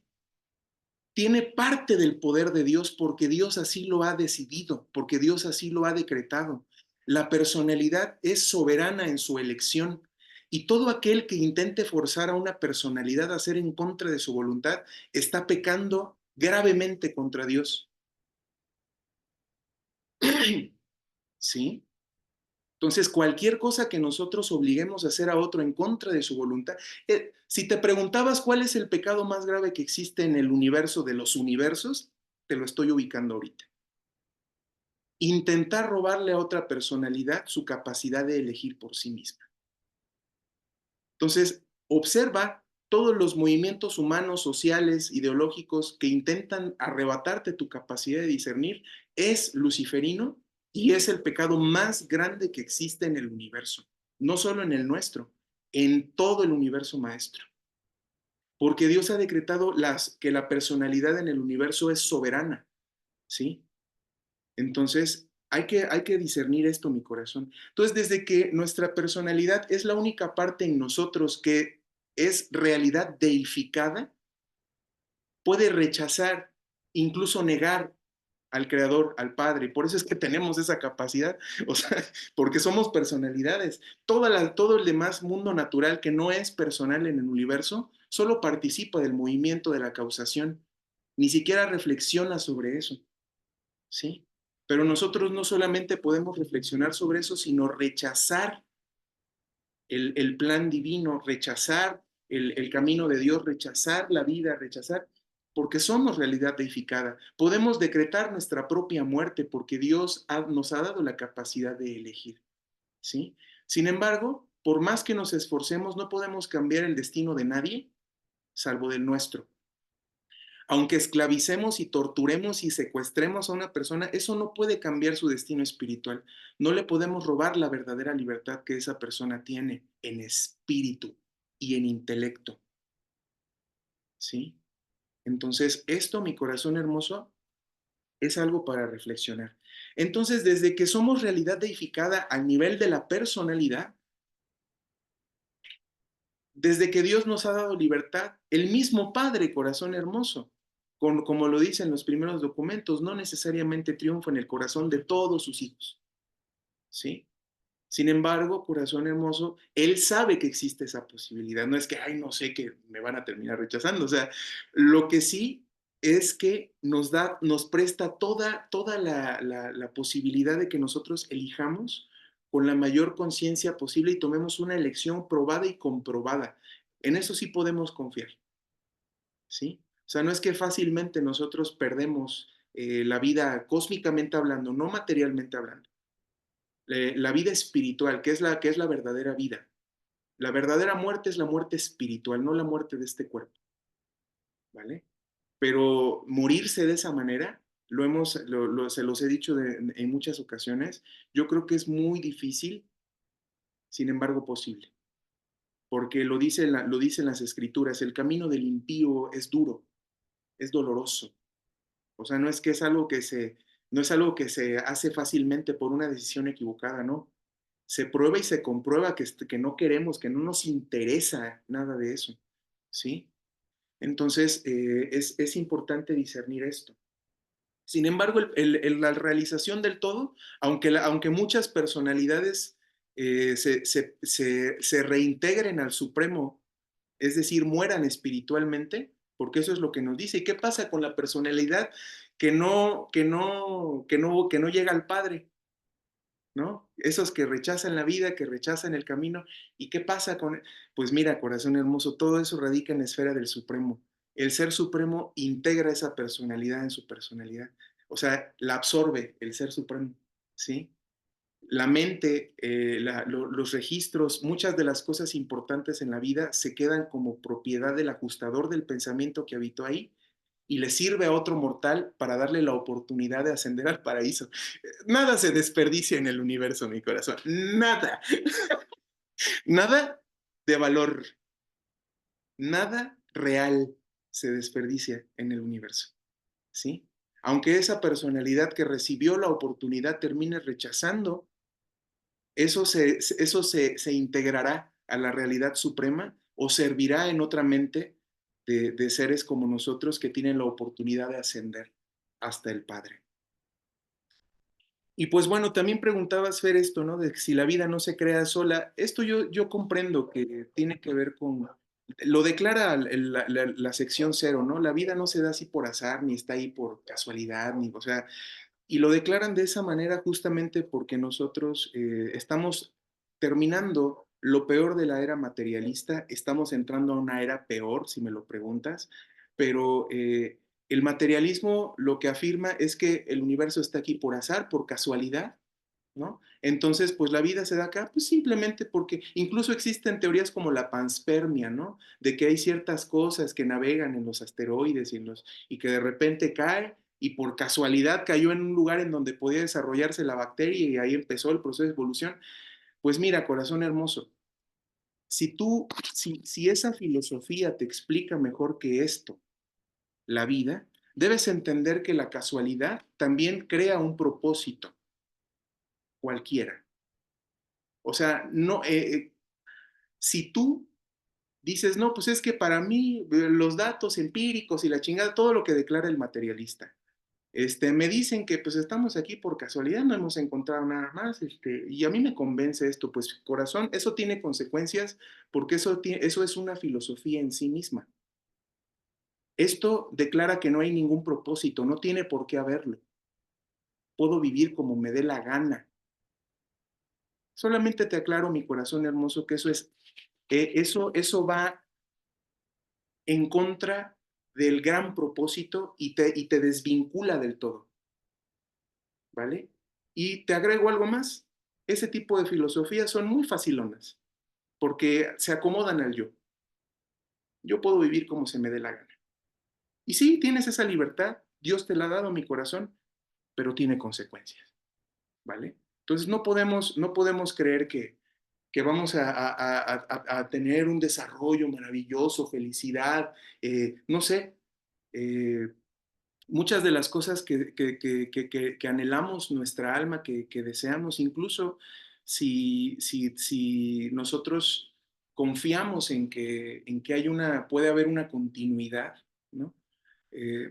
parte del poder de Dios porque Dios así lo ha decidido, porque Dios así lo ha decretado. La personalidad es soberana en su elección y todo aquel que intente forzar a una personalidad a hacer en contra de su voluntad está pecando gravemente contra Dios. ¿Sí? Entonces, cualquier cosa que nosotros obliguemos a hacer a otro en contra de su voluntad, si te preguntabas cuál es el pecado más grave que existe en el universo de los universos, te lo estoy ubicando ahorita. Intentar robarle a otra personalidad su capacidad de elegir por sí misma. Entonces, observa todos los movimientos humanos, sociales, ideológicos que intentan arrebatarte tu capacidad de discernir, es luciferino y es el pecado más grande que existe en el universo, no solo en el nuestro, en todo el universo maestro. Porque Dios ha decretado que la personalidad en el universo es soberana, ¿sí? Entonces, hay que discernir esto, mi corazón. Entonces, desde que nuestra personalidad es la única parte en nosotros que es realidad deificada, puede rechazar, incluso negar al Creador, al Padre. Por eso es que tenemos esa capacidad, o sea, porque somos personalidades. Todo el demás mundo natural que no es personal en el universo, solo participa del movimiento de la causación. Ni siquiera reflexiona sobre eso, ¿sí? Pero nosotros no solamente podemos reflexionar sobre eso, sino rechazar el plan divino, rechazar el camino de Dios, rechazar la vida, rechazar, porque somos realidad deificada. Podemos decretar nuestra propia muerte porque Dios nos ha dado la capacidad de elegir, ¿sí? Sin embargo, por más que nos esforcemos, no podemos cambiar el destino de nadie, salvo del nuestro. Aunque esclavicemos y torturemos y secuestremos a una persona, eso no puede cambiar su destino espiritual. No le podemos robar la verdadera libertad que esa persona tiene en espíritu y en intelecto. ¿Sí? Entonces, esto, mi corazón hermoso, es algo para reflexionar. Entonces, desde que somos realidad deificada al nivel de la personalidad, desde que Dios nos ha dado libertad, el mismo Padre, corazón hermoso, como lo dicen los primeros documentos, no necesariamente triunfa en el corazón de todos sus hijos, ¿sí? Sin embargo, corazón hermoso, Él sabe que existe esa posibilidad. No es que, ay, no sé, que me van a terminar rechazando. O sea, lo que sí es que nos presta toda la posibilidad de que nosotros elijamos con la mayor conciencia posible y tomemos una elección probada y comprobada. En eso sí podemos confiar, ¿sí? O sea, no es que fácilmente nosotros perdemos la vida cósmicamente hablando, no materialmente hablando. La vida espiritual, que es la verdadera vida. La verdadera muerte es la muerte espiritual, no la muerte de este cuerpo, ¿vale? Pero morirse de esa manera se los he dicho en muchas ocasiones, yo creo que es muy difícil, sin embargo posible, porque lo dicen las escrituras, el camino del impío es duro, es doloroso. O sea, no es algo que se hace fácilmente por una decisión equivocada, ¿no? Se prueba y se comprueba que no queremos, que no nos interesa nada de eso, ¿sí? Entonces, es importante discernir esto. Sin embargo, la realización del todo, aunque muchas personalidades se reintegren al Supremo, es decir, mueran espiritualmente, porque eso es lo que nos dice. ¿Y qué pasa con la personalidad que no llega al Padre? ¿No? Esos que rechazan la vida, que rechazan el camino. ¿Y qué pasa con...? Pues mira, corazón hermoso, todo eso radica en la esfera del Supremo. El Ser Supremo integra esa personalidad en su personalidad. O sea, la absorbe el Ser Supremo, ¿sí? La mente, los registros, muchas de las cosas importantes en la vida se quedan como propiedad del ajustador del pensamiento que habitó ahí y le sirve a otro mortal para darle la oportunidad de ascender al paraíso. Nada se desperdicia en el universo, mi corazón. Nada. Nada de valor. Nada real se desperdicia en el universo. ¿Sí? Aunque esa personalidad que recibió la oportunidad termine rechazando, eso se integrará a la realidad suprema o servirá en otra mente de seres como nosotros que tienen la oportunidad de ascender hasta el Padre. Y pues bueno, también preguntabas, Fer, esto, ¿no? De si la vida no se crea sola. Esto yo comprendo que tiene que ver con, lo declara la sección 0, ¿no? La vida no se da así por azar, ni está ahí por casualidad, ni, o sea, y lo declaran de esa manera justamente porque nosotros estamos terminando lo peor de la era materialista, estamos entrando a una era peor, si me lo preguntas, pero el materialismo lo que afirma es que el universo está aquí por azar, por casualidad, ¿no? Entonces, pues la vida se da acá, pues simplemente porque incluso existen teorías como la panspermia, ¿no? De que hay ciertas cosas que navegan en los asteroides y que de repente cae y por casualidad cayó en un lugar en donde podía desarrollarse la bacteria y ahí empezó el proceso de evolución. Pues mira, corazón hermoso, si esa filosofía te explica mejor que esto, la vida, debes entender que la casualidad también crea un propósito, cualquiera. O sea, no, si tú dices, no, pues es que para mí los datos empíricos y la chingada, todo lo que declara el materialista, me dicen que pues estamos aquí por casualidad, no hemos encontrado nada más, y a mí me convence esto, pues corazón, eso tiene consecuencias porque eso es una filosofía en sí misma. Esto declara que no hay ningún propósito, no tiene por qué haberlo. Puedo vivir como me dé la gana. Solamente te aclaro, mi corazón hermoso, que eso va en contra del gran propósito y te desvincula del todo, ¿vale? Y te agrego algo más. Ese tipo de filosofías son muy facilonas porque se acomodan al yo. Yo puedo vivir como se me dé la gana. Y sí, tienes esa libertad, Dios te la ha dado, mi corazón, pero tiene consecuencias, ¿vale? Entonces no podemos creer que vamos a tener un desarrollo maravilloso, felicidad, no sé, muchas de las cosas que anhelamos nuestra alma, que deseamos, incluso si nosotros confiamos en que puede haber una continuidad, ¿no?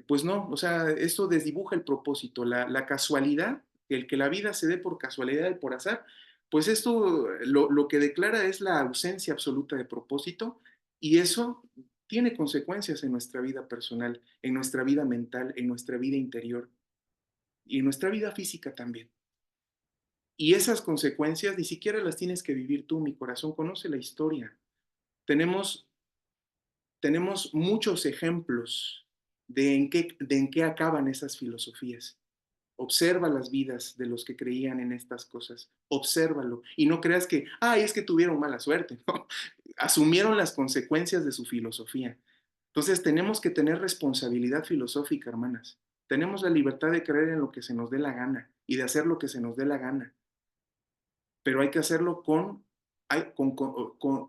Pues no, o sea, esto desdibuja el propósito, la casualidad, el que la vida se dé por casualidad y por azar, pues esto lo que declara es la ausencia absoluta de propósito y eso tiene consecuencias en nuestra vida personal, en nuestra vida mental, en nuestra vida interior y en nuestra vida física también. Y esas consecuencias ni siquiera las tienes que vivir tú, mi corazón conoce la historia. Tenemos muchos ejemplos de en qué acaban esas filosofías. Observa las vidas de los que creían en estas cosas. Obsérvalo. Y no creas que, es que tuvieron mala suerte. No. Asumieron las consecuencias de su filosofía. Entonces tenemos que tener responsabilidad filosófica, hermanas. Tenemos la libertad de creer en lo que se nos dé la gana y de hacer lo que se nos dé la gana, pero hay que hacerlo con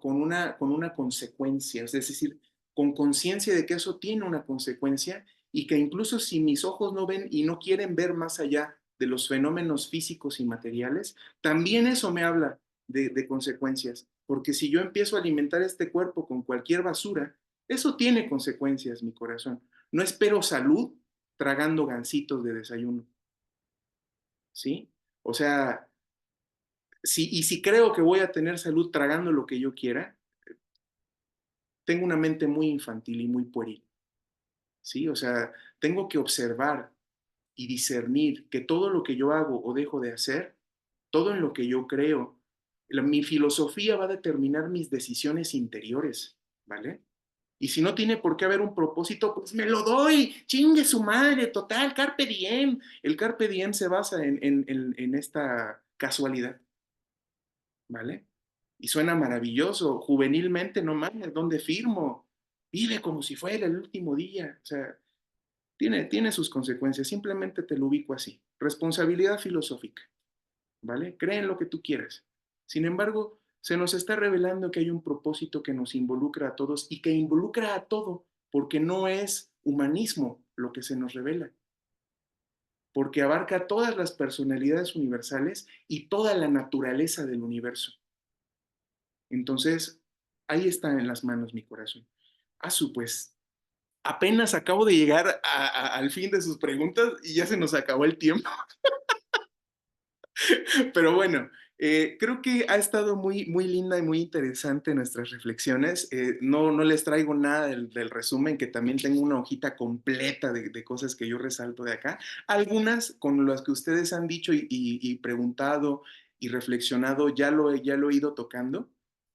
una consecuencia, es decir, con conciencia de que eso tiene una consecuencia y que incluso si mis ojos no ven y no quieren ver más allá de los fenómenos físicos y materiales, también eso me habla de consecuencias, porque si yo empiezo a alimentar este cuerpo con cualquier basura, eso tiene consecuencias, mi corazón. No espero salud tragando gansitos de desayuno, ¿sí? O sea, si creo que voy a tener salud tragando lo que yo quiera, tengo una mente muy infantil y muy pueril, ¿sí? O sea, tengo que observar y discernir que todo lo que yo hago o dejo de hacer, todo en lo que yo creo, mi filosofía va a determinar mis decisiones interiores, ¿vale? Y si no tiene por qué haber un propósito, pues me lo doy, chingue su madre, total, carpe diem. El carpe diem se basa en esta casualidad, ¿vale? Y suena maravilloso, juvenilmente, no mames, ¿dónde firmo? Vive como si fuera el último día, o sea, tiene sus consecuencias, simplemente te lo ubico así. Responsabilidad filosófica, ¿vale? Cree en lo que tú quieras. Sin embargo, se nos está revelando que hay un propósito que nos involucra a todos y que involucra a todo, porque no es humanismo lo que se nos revela, porque abarca todas las personalidades universales y toda la naturaleza del universo. Entonces, ahí está en las manos mi corazón. Pues, apenas acabo de llegar al fin de sus preguntas y ya se nos acabó el tiempo. Pero bueno, creo que ha estado muy linda y muy interesante nuestras reflexiones. No les traigo nada del resumen, que también tengo una hojita completa de cosas que yo resalto de acá. Algunas con las que ustedes han dicho y preguntado y reflexionado, ya lo he ido tocando,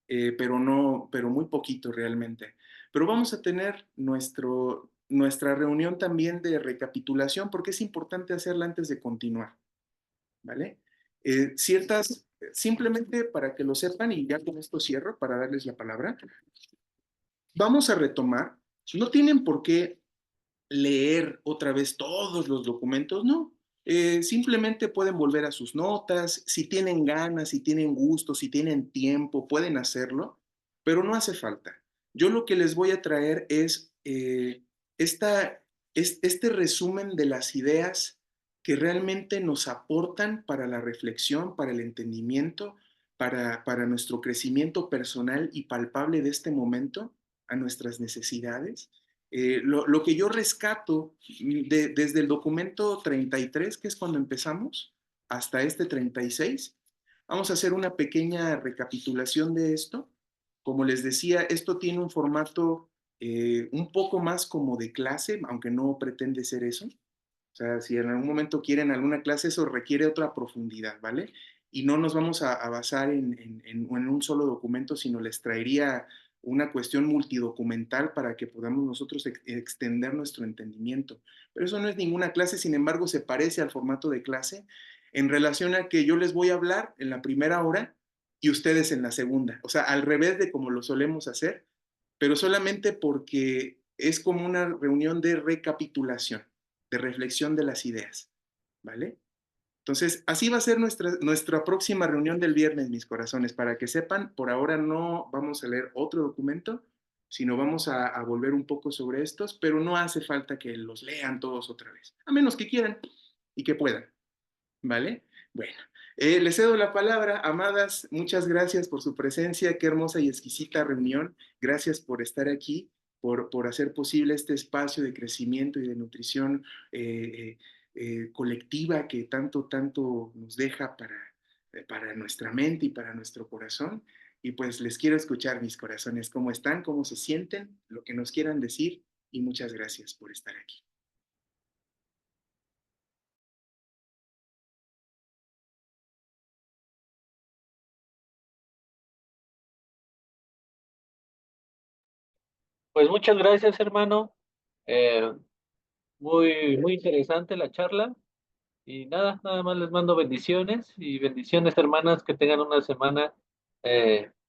pero muy poquito realmente. Pero vamos a tener nuestra reunión también de recapitulación, porque es importante hacerla antes de continuar, ¿vale? Simplemente para que lo sepan, y ya con esto cierro para darles la palabra, vamos a retomar. No tienen por qué leer otra vez todos los documentos, no. Simplemente pueden volver a sus notas, si tienen ganas, si tienen gusto, si tienen tiempo, pueden hacerlo, pero no hace falta. Yo lo que les voy a traer es esta, este resumen de las ideas que realmente nos aportan para la reflexión, para el entendimiento, para nuestro crecimiento personal y palpable de este momento a nuestras necesidades. Lo que yo rescato desde el documento 33, que es cuando empezamos, hasta este 36, vamos a hacer una pequeña recapitulación de esto. Como les decía, esto tiene un formato un poco más como de clase, aunque no pretende ser eso. O sea, si en algún momento quieren alguna clase, eso requiere otra profundidad, ¿vale? Y no nos vamos a basar en un solo documento, sino les traería una cuestión multidocumental para que podamos nosotros extender nuestro entendimiento. Pero eso no es ninguna clase, sin embargo, se parece al formato de clase en relación a que yo les voy a hablar en la primera hora y ustedes en la segunda. O sea, al revés de como lo solemos hacer, pero solamente porque es como una reunión de recapitulación, de reflexión de las ideas, ¿vale? Entonces, así va a ser nuestra próxima reunión del viernes, mis corazones. Para que sepan, por ahora no vamos a leer otro documento, sino vamos a volver un poco sobre estos, pero no hace falta que los lean todos otra vez, a menos que quieran y que puedan, ¿vale? Bueno, les cedo la palabra, amadas. Muchas gracias por su presencia. Qué hermosa y exquisita reunión. Gracias por estar aquí, por hacer posible este espacio de crecimiento y de nutrición colectiva que tanto nos deja para nuestra mente y para nuestro corazón. Y pues les quiero escuchar, mis corazones, cómo están, cómo se sienten, lo que nos quieran decir. Y muchas gracias por estar aquí. Pues muchas gracias, hermano. Eh, muy interesante la charla. Y nada más les mando bendiciones y bendiciones, hermanas, que tengan una semana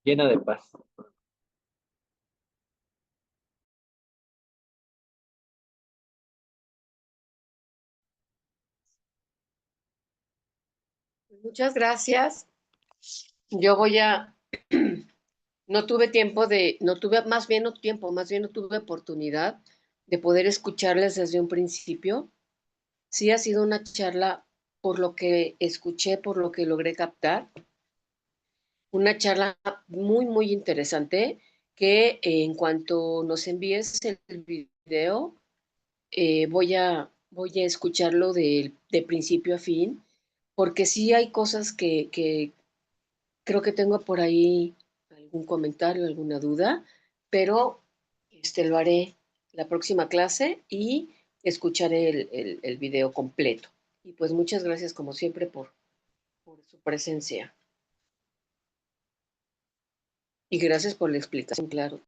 llena de paz. Muchas gracias. Yo voy a, no tuve tiempo de, no tuve, más bien no tiempo, más bien no tuve oportunidad de poder escucharles desde un principio. Sí ha sido una charla, por lo que escuché, por lo que logré captar, una charla muy, muy interesante que en cuanto nos envíes el video, voy a escucharlo de principio a fin, porque sí hay cosas que creo que tengo por ahí algún comentario, alguna duda, pero lo haré la próxima clase y escucharé el video completo. Y pues muchas gracias como siempre por su presencia. Y gracias por la explicación, claro.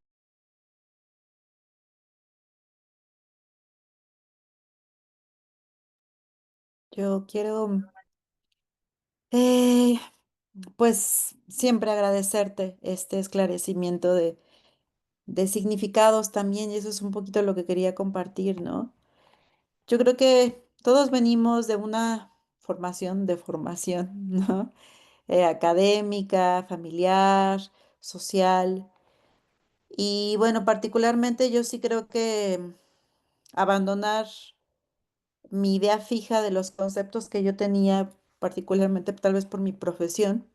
Yo quiero, eh, pues, siempre agradecerte este esclarecimiento de significados también, y eso es un poquito lo que quería compartir, ¿no? Yo creo que todos venimos de una formación, ¿no? Académica, familiar, social. Y bueno, particularmente yo sí creo que abandonar mi idea fija de los conceptos que yo tenía, particularmente tal vez por mi profesión,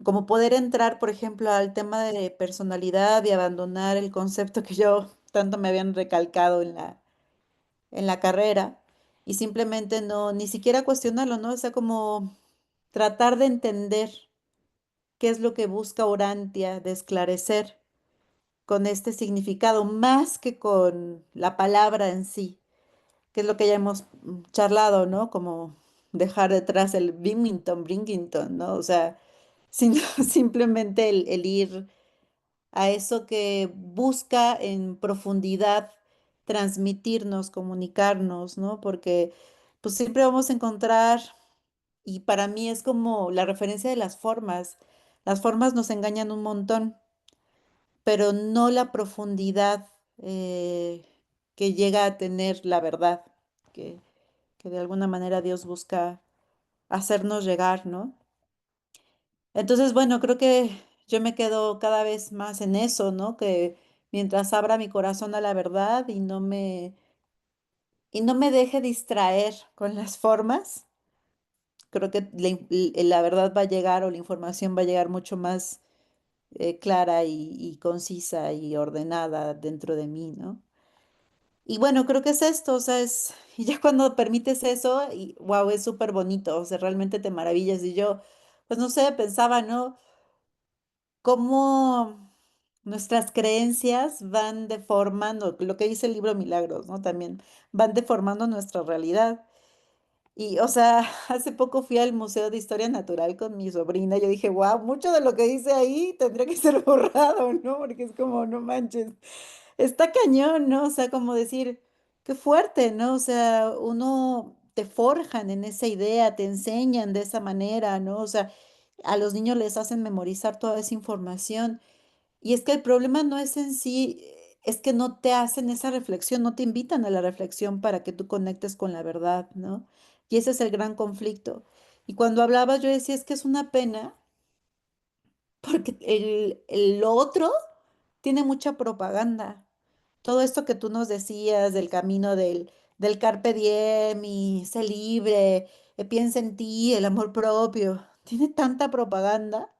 como poder entrar, por ejemplo, al tema de personalidad y abandonar el concepto que yo tanto me habían recalcado en la carrera y simplemente no, ni siquiera cuestionarlo, ¿no? O sea, como tratar de entender qué es lo que busca Orantia de esclarecer con este significado, más que con la palabra en sí, que es lo que ya hemos charlado, ¿no? Como dejar detrás el Bingington, ¿no? O sea, sino simplemente el ir a eso que busca en profundidad transmitirnos, comunicarnos, ¿no? Porque pues siempre vamos a encontrar, y para mí es como la referencia de las formas nos engañan un montón, pero no la profundidad eh, que llega a tener la verdad, que, que de alguna manera Dios busca hacernos llegar, ¿no? Entonces, bueno, creo que yo me quedo cada vez más en eso, ¿no? Que mientras abra mi corazón a la verdad y no me deje distraer con las formas, creo que la verdad va a llegar o la información va a llegar mucho más clara y concisa y ordenada dentro de mí, ¿no? Y bueno, creo que es esto, o sea, es, y ya cuando permites eso, y wow, es súper bonito, o sea, realmente te maravillas. Y yo, pues no sé, pensaba, ¿no? Cómo nuestras creencias van deformando, lo que dice el libro Milagros, ¿no? También van deformando nuestra realidad. Y, o sea, hace poco fui al Museo de Historia Natural con mi sobrina. Yo dije, wow, mucho de lo que dice ahí tendría que ser borrado, ¿no? Porque es como, no manches, está cañón, ¿no? O sea, como decir, qué fuerte, ¿no? O sea, uno te forjan en esa idea, te enseñan de esa manera, ¿no? O sea, a los niños les hacen memorizar toda esa información. Y es que el problema no es en sí, es que no te hacen esa reflexión, no te invitan a la reflexión para que tú conectes con la verdad, ¿no? Y ese es el gran conflicto. Y cuando hablabas, yo decía, es que es una pena, porque lo otro tiene mucha propaganda. Todo esto que tú nos decías del camino del carpe diem y sé libre, piensa en ti, el amor propio, tiene tanta propaganda,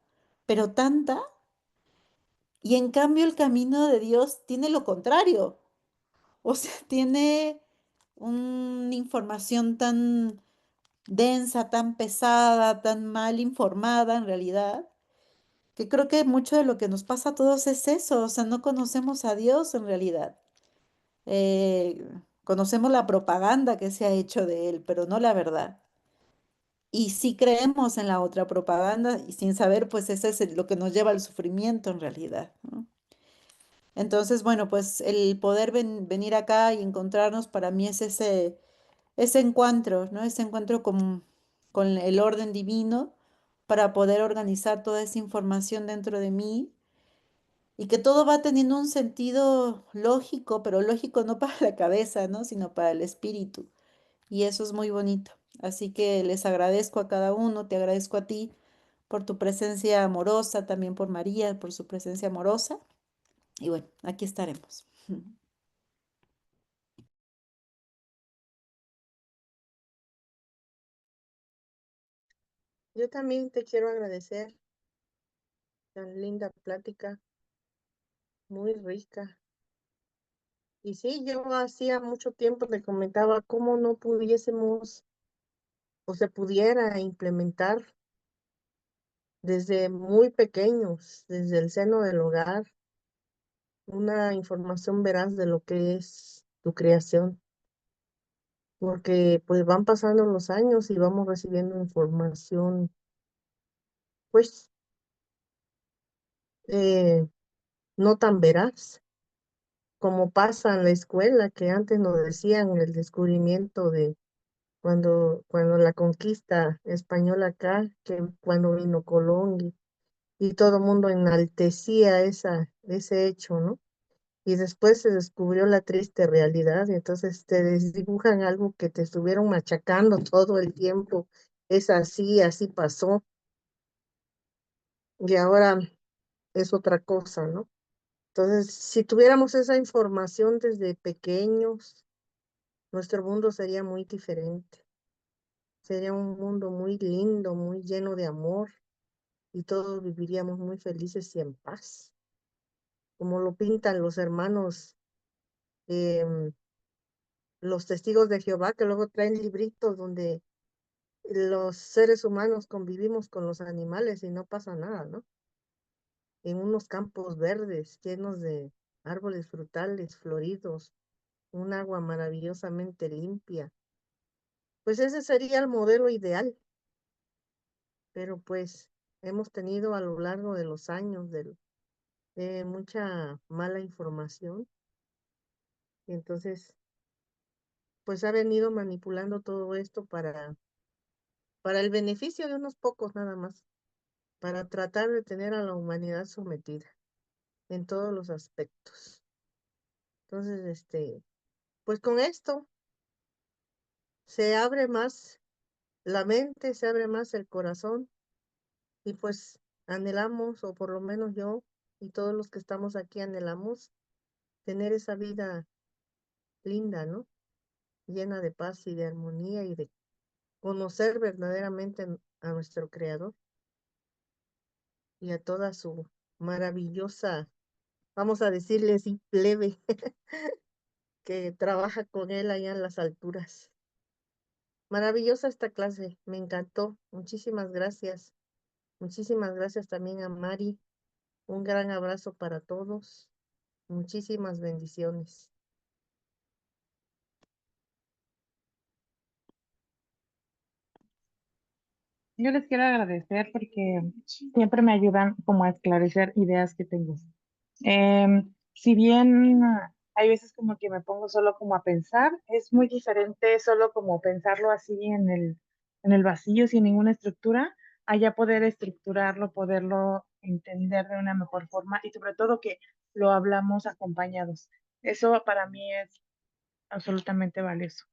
pero tanta. Y en cambio el camino de Dios tiene lo contrario. O sea, tiene una información tan densa, tan pesada, tan mal informada en realidad, que creo que mucho de lo que nos pasa a todos es eso. O sea, no conocemos a Dios en realidad. Eh, Conocemos la propaganda que se ha hecho de Él, pero no la verdad. Y sí creemos en la otra propaganda y sin saber, pues eso es lo que nos lleva al sufrimiento en realidad, ¿no? Entonces, bueno, pues el poder venir acá y encontrarnos para mí es ese encuentro, ¿no? Ese encuentro con el orden divino para poder organizar toda esa información dentro de mí y que todo va teniendo un sentido lógico, pero lógico no para la cabeza, ¿no? Sino para el espíritu. Y eso es muy bonito. Así que les agradezco a cada uno, te agradezco a ti por tu presencia amorosa, también por María, por su presencia amorosa. Y bueno, aquí estaremos. Yo también te quiero agradecer, tan linda plática, muy rica. Y sí, yo hacía mucho tiempo te comentaba cómo no pudiésemos o se pudiera implementar desde muy pequeños, desde el seno del hogar, una información veraz de lo que es tu creación, porque pues van pasando los años y vamos recibiendo información, pues, eh, no tan veraz, como pasa en la escuela, que antes nos decían el descubrimiento de cuando la conquista española acá, que cuando vino Colón y todo el mundo enaltecía ese hecho, ¿no? Y después se descubrió la triste realidad, y entonces te desdibujan algo que te estuvieron machacando todo el tiempo. Es así, así pasó, y ahora es otra cosa, ¿no? Entonces, si tuviéramos esa información desde pequeños, nuestro mundo sería muy diferente. Sería un mundo muy lindo, muy lleno de amor, y todos viviríamos muy felices y en paz, como lo pintan los hermanos, em, los testigos de Jehová, que luego traen libritos donde los seres humanos convivimos con los animales y no pasa nada, ¿no? En unos campos verdes llenos de árboles frutales floridos, un agua maravillosamente limpia. Pues ese sería el modelo ideal, pero pues hemos tenido a lo largo de los años mucha mala información, y entonces pues ha venido manipulando todo esto para el beneficio de unos pocos nada más, para tratar de tener a la humanidad sometida en todos los aspectos. Entonces, pues con esto se abre más la mente, se abre más el corazón, y pues anhelamos, o por lo menos yo y todos los que estamos aquí anhelamos tener esa vida linda, ¿no? Llena de paz y de armonía y de conocer verdaderamente a nuestro Creador y a toda su maravillosa, vamos a decirle así, plebe, que trabaja con él allá en las alturas. Maravillosa esta clase, me encantó. Muchísimas gracias. Muchísimas gracias también a Mari. Un gran abrazo para todos. Muchísimas bendiciones. Yo les quiero agradecer porque siempre me ayudan como a esclarecer ideas que tengo. Si bien hay veces como que me pongo solo como a pensar, es muy diferente solo como pensarlo así en el vacío, sin ninguna estructura, a ya poder estructurarlo, poderlo entender de una mejor forma y sobre todo que lo hablamos acompañados. Eso para mí es absolutamente valioso.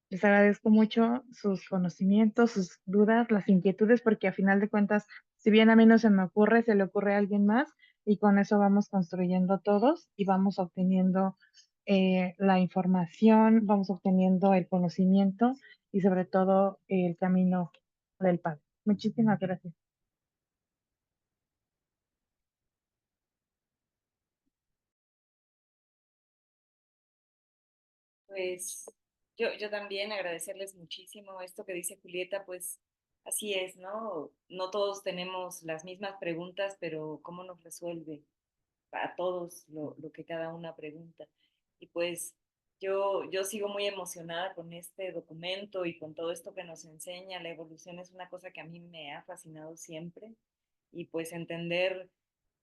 Les agradezco mucho sus conocimientos, sus dudas, las inquietudes, porque a final de cuentas, si bien a mí no se me ocurre, se le ocurre a alguien más y con eso vamos construyendo todos y vamos obteniendo la información, vamos obteniendo el conocimiento y sobre todo el camino del Padre. Muchísimas gracias. Pues yo también agradecerles muchísimo esto que dice Julieta, pues así es, ¿no? No todos tenemos las mismas preguntas, pero ¿cómo nos resuelve a todos lo que cada una pregunta? Y pues yo sigo muy emocionada con este documento y con todo esto que nos enseña. La evolución es una cosa que a mí me ha fascinado siempre, y pues entender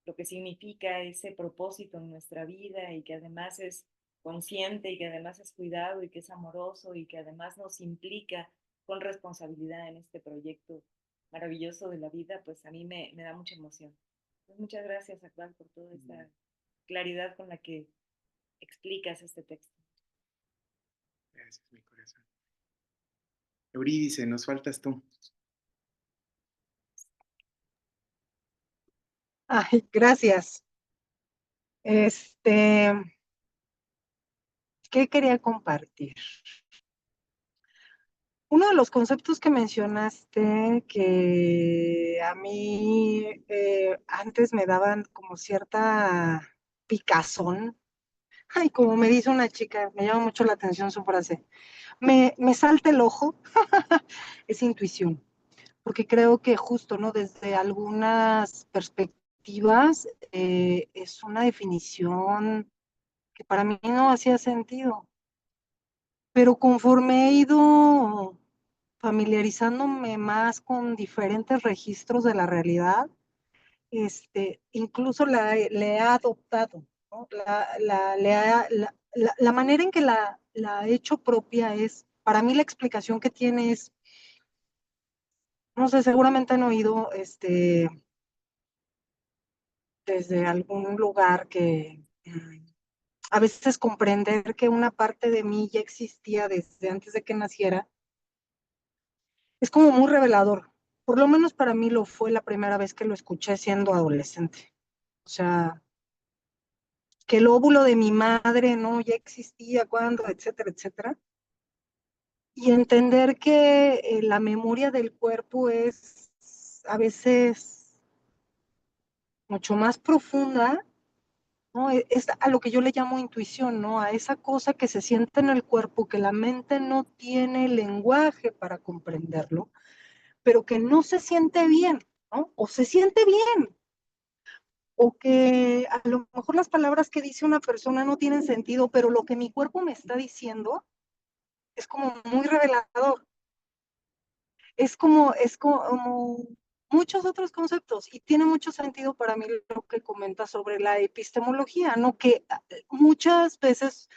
lo que significa ese propósito en nuestra vida, y que además es consciente, y que además es cuidado, y que es amoroso, y que además nos implica con responsabilidad en este proyecto maravilloso de la vida, pues a mí me da mucha emoción. Pues muchas gracias, Akbal, por toda esta claridad con la que explicas este texto. Gracias, mi corazón. Eurídice, nos faltas tú. Ay, gracias. Este, ¿Qué quería compartir? Uno de los conceptos que mencionaste que a mí antes me daban como cierta picazón. Ay, como me dice una chica, me llama mucho la atención su frase. Me salta el ojo, es intuición, porque creo que justo, ¿no? Desde algunas perspectivas es una definición que para mí no hacía sentido, pero conforme he ido familiarizándome más con diferentes registros de la realidad, incluso le he adoptado, ¿no? La manera en que la he hecho propia es, para mí la explicación que tiene es, no sé, seguramente han oído desde algún lugar que a veces comprender que una parte de mí ya existía desde antes de que naciera, es como muy revelador. Por lo menos para mí lo fue la primera vez que lo escuché siendo adolescente. O sea, que el óvulo de mi madre no ya existía cuando, etcétera, etcétera. Y entender que la memoria del cuerpo es a veces mucho más profunda, ¿no? Es a lo que yo le llamo intuición, ¿no? A esa cosa que se siente en el cuerpo, que la mente no tiene lenguaje para comprenderlo, pero que no se siente bien, ¿no? O se siente bien, o que a lo mejor las palabras que dice una persona no tienen sentido, pero lo que mi cuerpo me está diciendo es como muy revelador. Es como muchos otros conceptos y tiene mucho sentido para mí lo que comenta sobre la epistemología, ¿no? Que muchas veces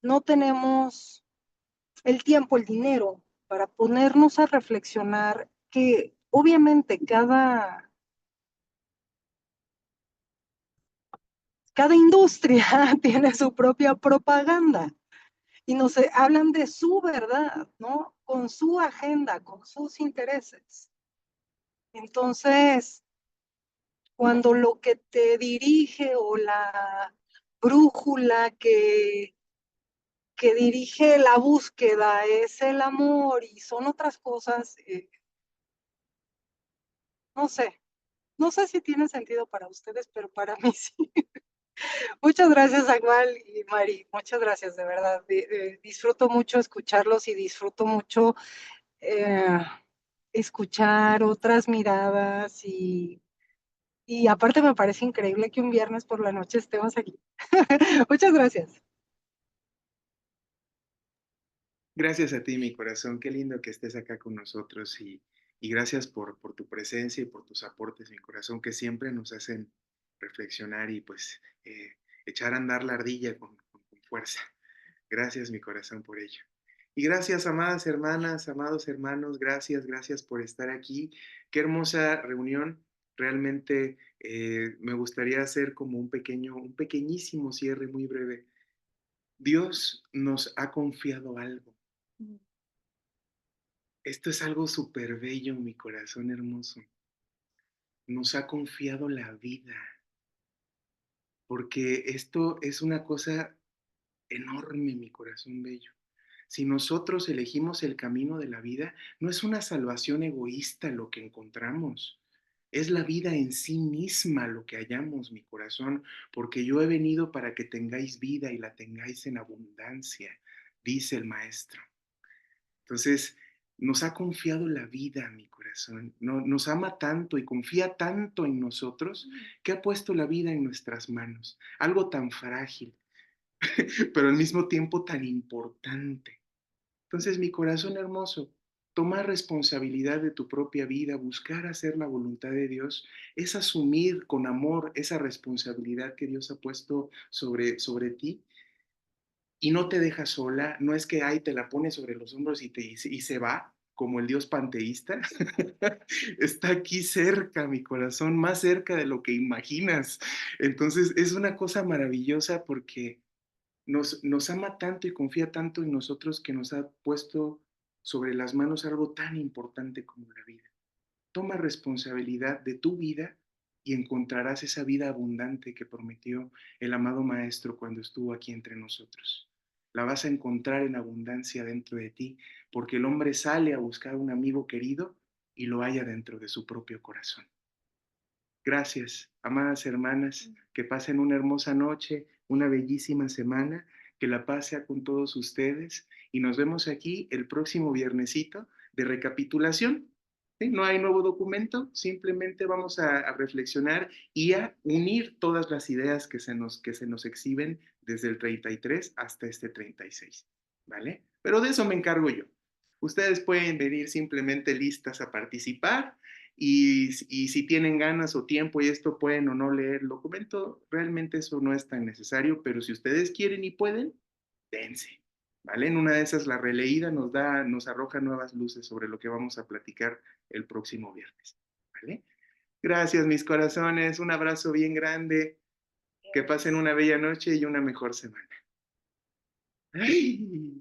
no tenemos el tiempo, el dinero para ponernos a reflexionar que obviamente cada industria tiene su propia propaganda y nos hablan de su verdad, ¿no? Con su agenda, con sus intereses. Entonces, cuando lo que te dirige o la brújula que dirige la búsqueda es el amor y son otras cosas, no sé, no sé si tiene sentido para ustedes, pero para mí sí. Muchas gracias, Agual y Mari, muchas gracias, de verdad. Disfruto mucho escucharlos y disfruto mucho eh, escuchar otras miradas y aparte me parece increíble que un viernes por la noche estemos aquí. Muchas gracias. Gracias a ti, mi corazón. Qué lindo que estés acá con nosotros y gracias por tu presencia y por tus aportes, mi corazón, que siempre nos hacen reflexionar y pues echar a andar la ardilla con fuerza. Gracias, mi corazón, por ello. Y gracias, amadas hermanas, amados hermanos, gracias por estar aquí. Qué hermosa reunión. Realmente me gustaría hacer como un pequeñísimo cierre muy breve. Dios nos ha confiado algo. Esto es algo súper bello, mi corazón hermoso. Nos ha confiado la vida, porque esto es una cosa enorme, mi corazón bello. Si nosotros elegimos el camino de la vida, no es una salvación egoísta lo que encontramos. Es la vida en sí misma lo que hallamos, mi corazón, porque yo he venido para que tengáis vida y la tengáis en abundancia, dice el Maestro. Entonces, nos ha confiado la vida, mi corazón. Nos ama tanto y confía tanto en nosotros que ha puesto la vida en nuestras manos. Algo tan frágil, pero al mismo tiempo tan importante. Entonces, mi corazón hermoso, tomar responsabilidad de tu propia vida, buscar hacer la voluntad de Dios, es asumir con amor esa responsabilidad que Dios ha puesto sobre ti y no te deja sola, no es que ahí te la pone sobre los hombros y se va, como el Dios panteísta. Está aquí cerca, mi corazón, más cerca de lo que imaginas. Entonces es una cosa maravillosa porque nos ama tanto y confía tanto en nosotros que nos ha puesto sobre las manos algo tan importante como la vida. Toma responsabilidad de tu vida y encontrarás esa vida abundante que prometió el amado Maestro cuando estuvo aquí entre nosotros. La vas a encontrar en abundancia dentro de ti, porque el hombre sale a buscar un amigo querido y lo halla dentro de su propio corazón. Gracias, amadas hermanas, que pasen una hermosa noche, una bellísima semana, que la paz sea con todos ustedes y nos vemos aquí el próximo viernesito de recapitulación. ¿Sí? No hay nuevo documento, simplemente vamos a reflexionar y a unir todas las ideas que se nos exhiben desde el 33 hasta este 36, ¿vale? Pero de eso me encargo yo. Ustedes pueden venir simplemente listas a participar y si tienen ganas o tiempo y esto pueden o no leer el documento, realmente eso no es tan necesario, pero si ustedes quieren y pueden, dense, ¿vale? En una de esas la releída nos arroja nuevas luces sobre lo que vamos a platicar el próximo viernes, ¿vale? Gracias, mis corazones, un abrazo bien grande, que pasen una bella noche y una mejor semana. ¡Ay!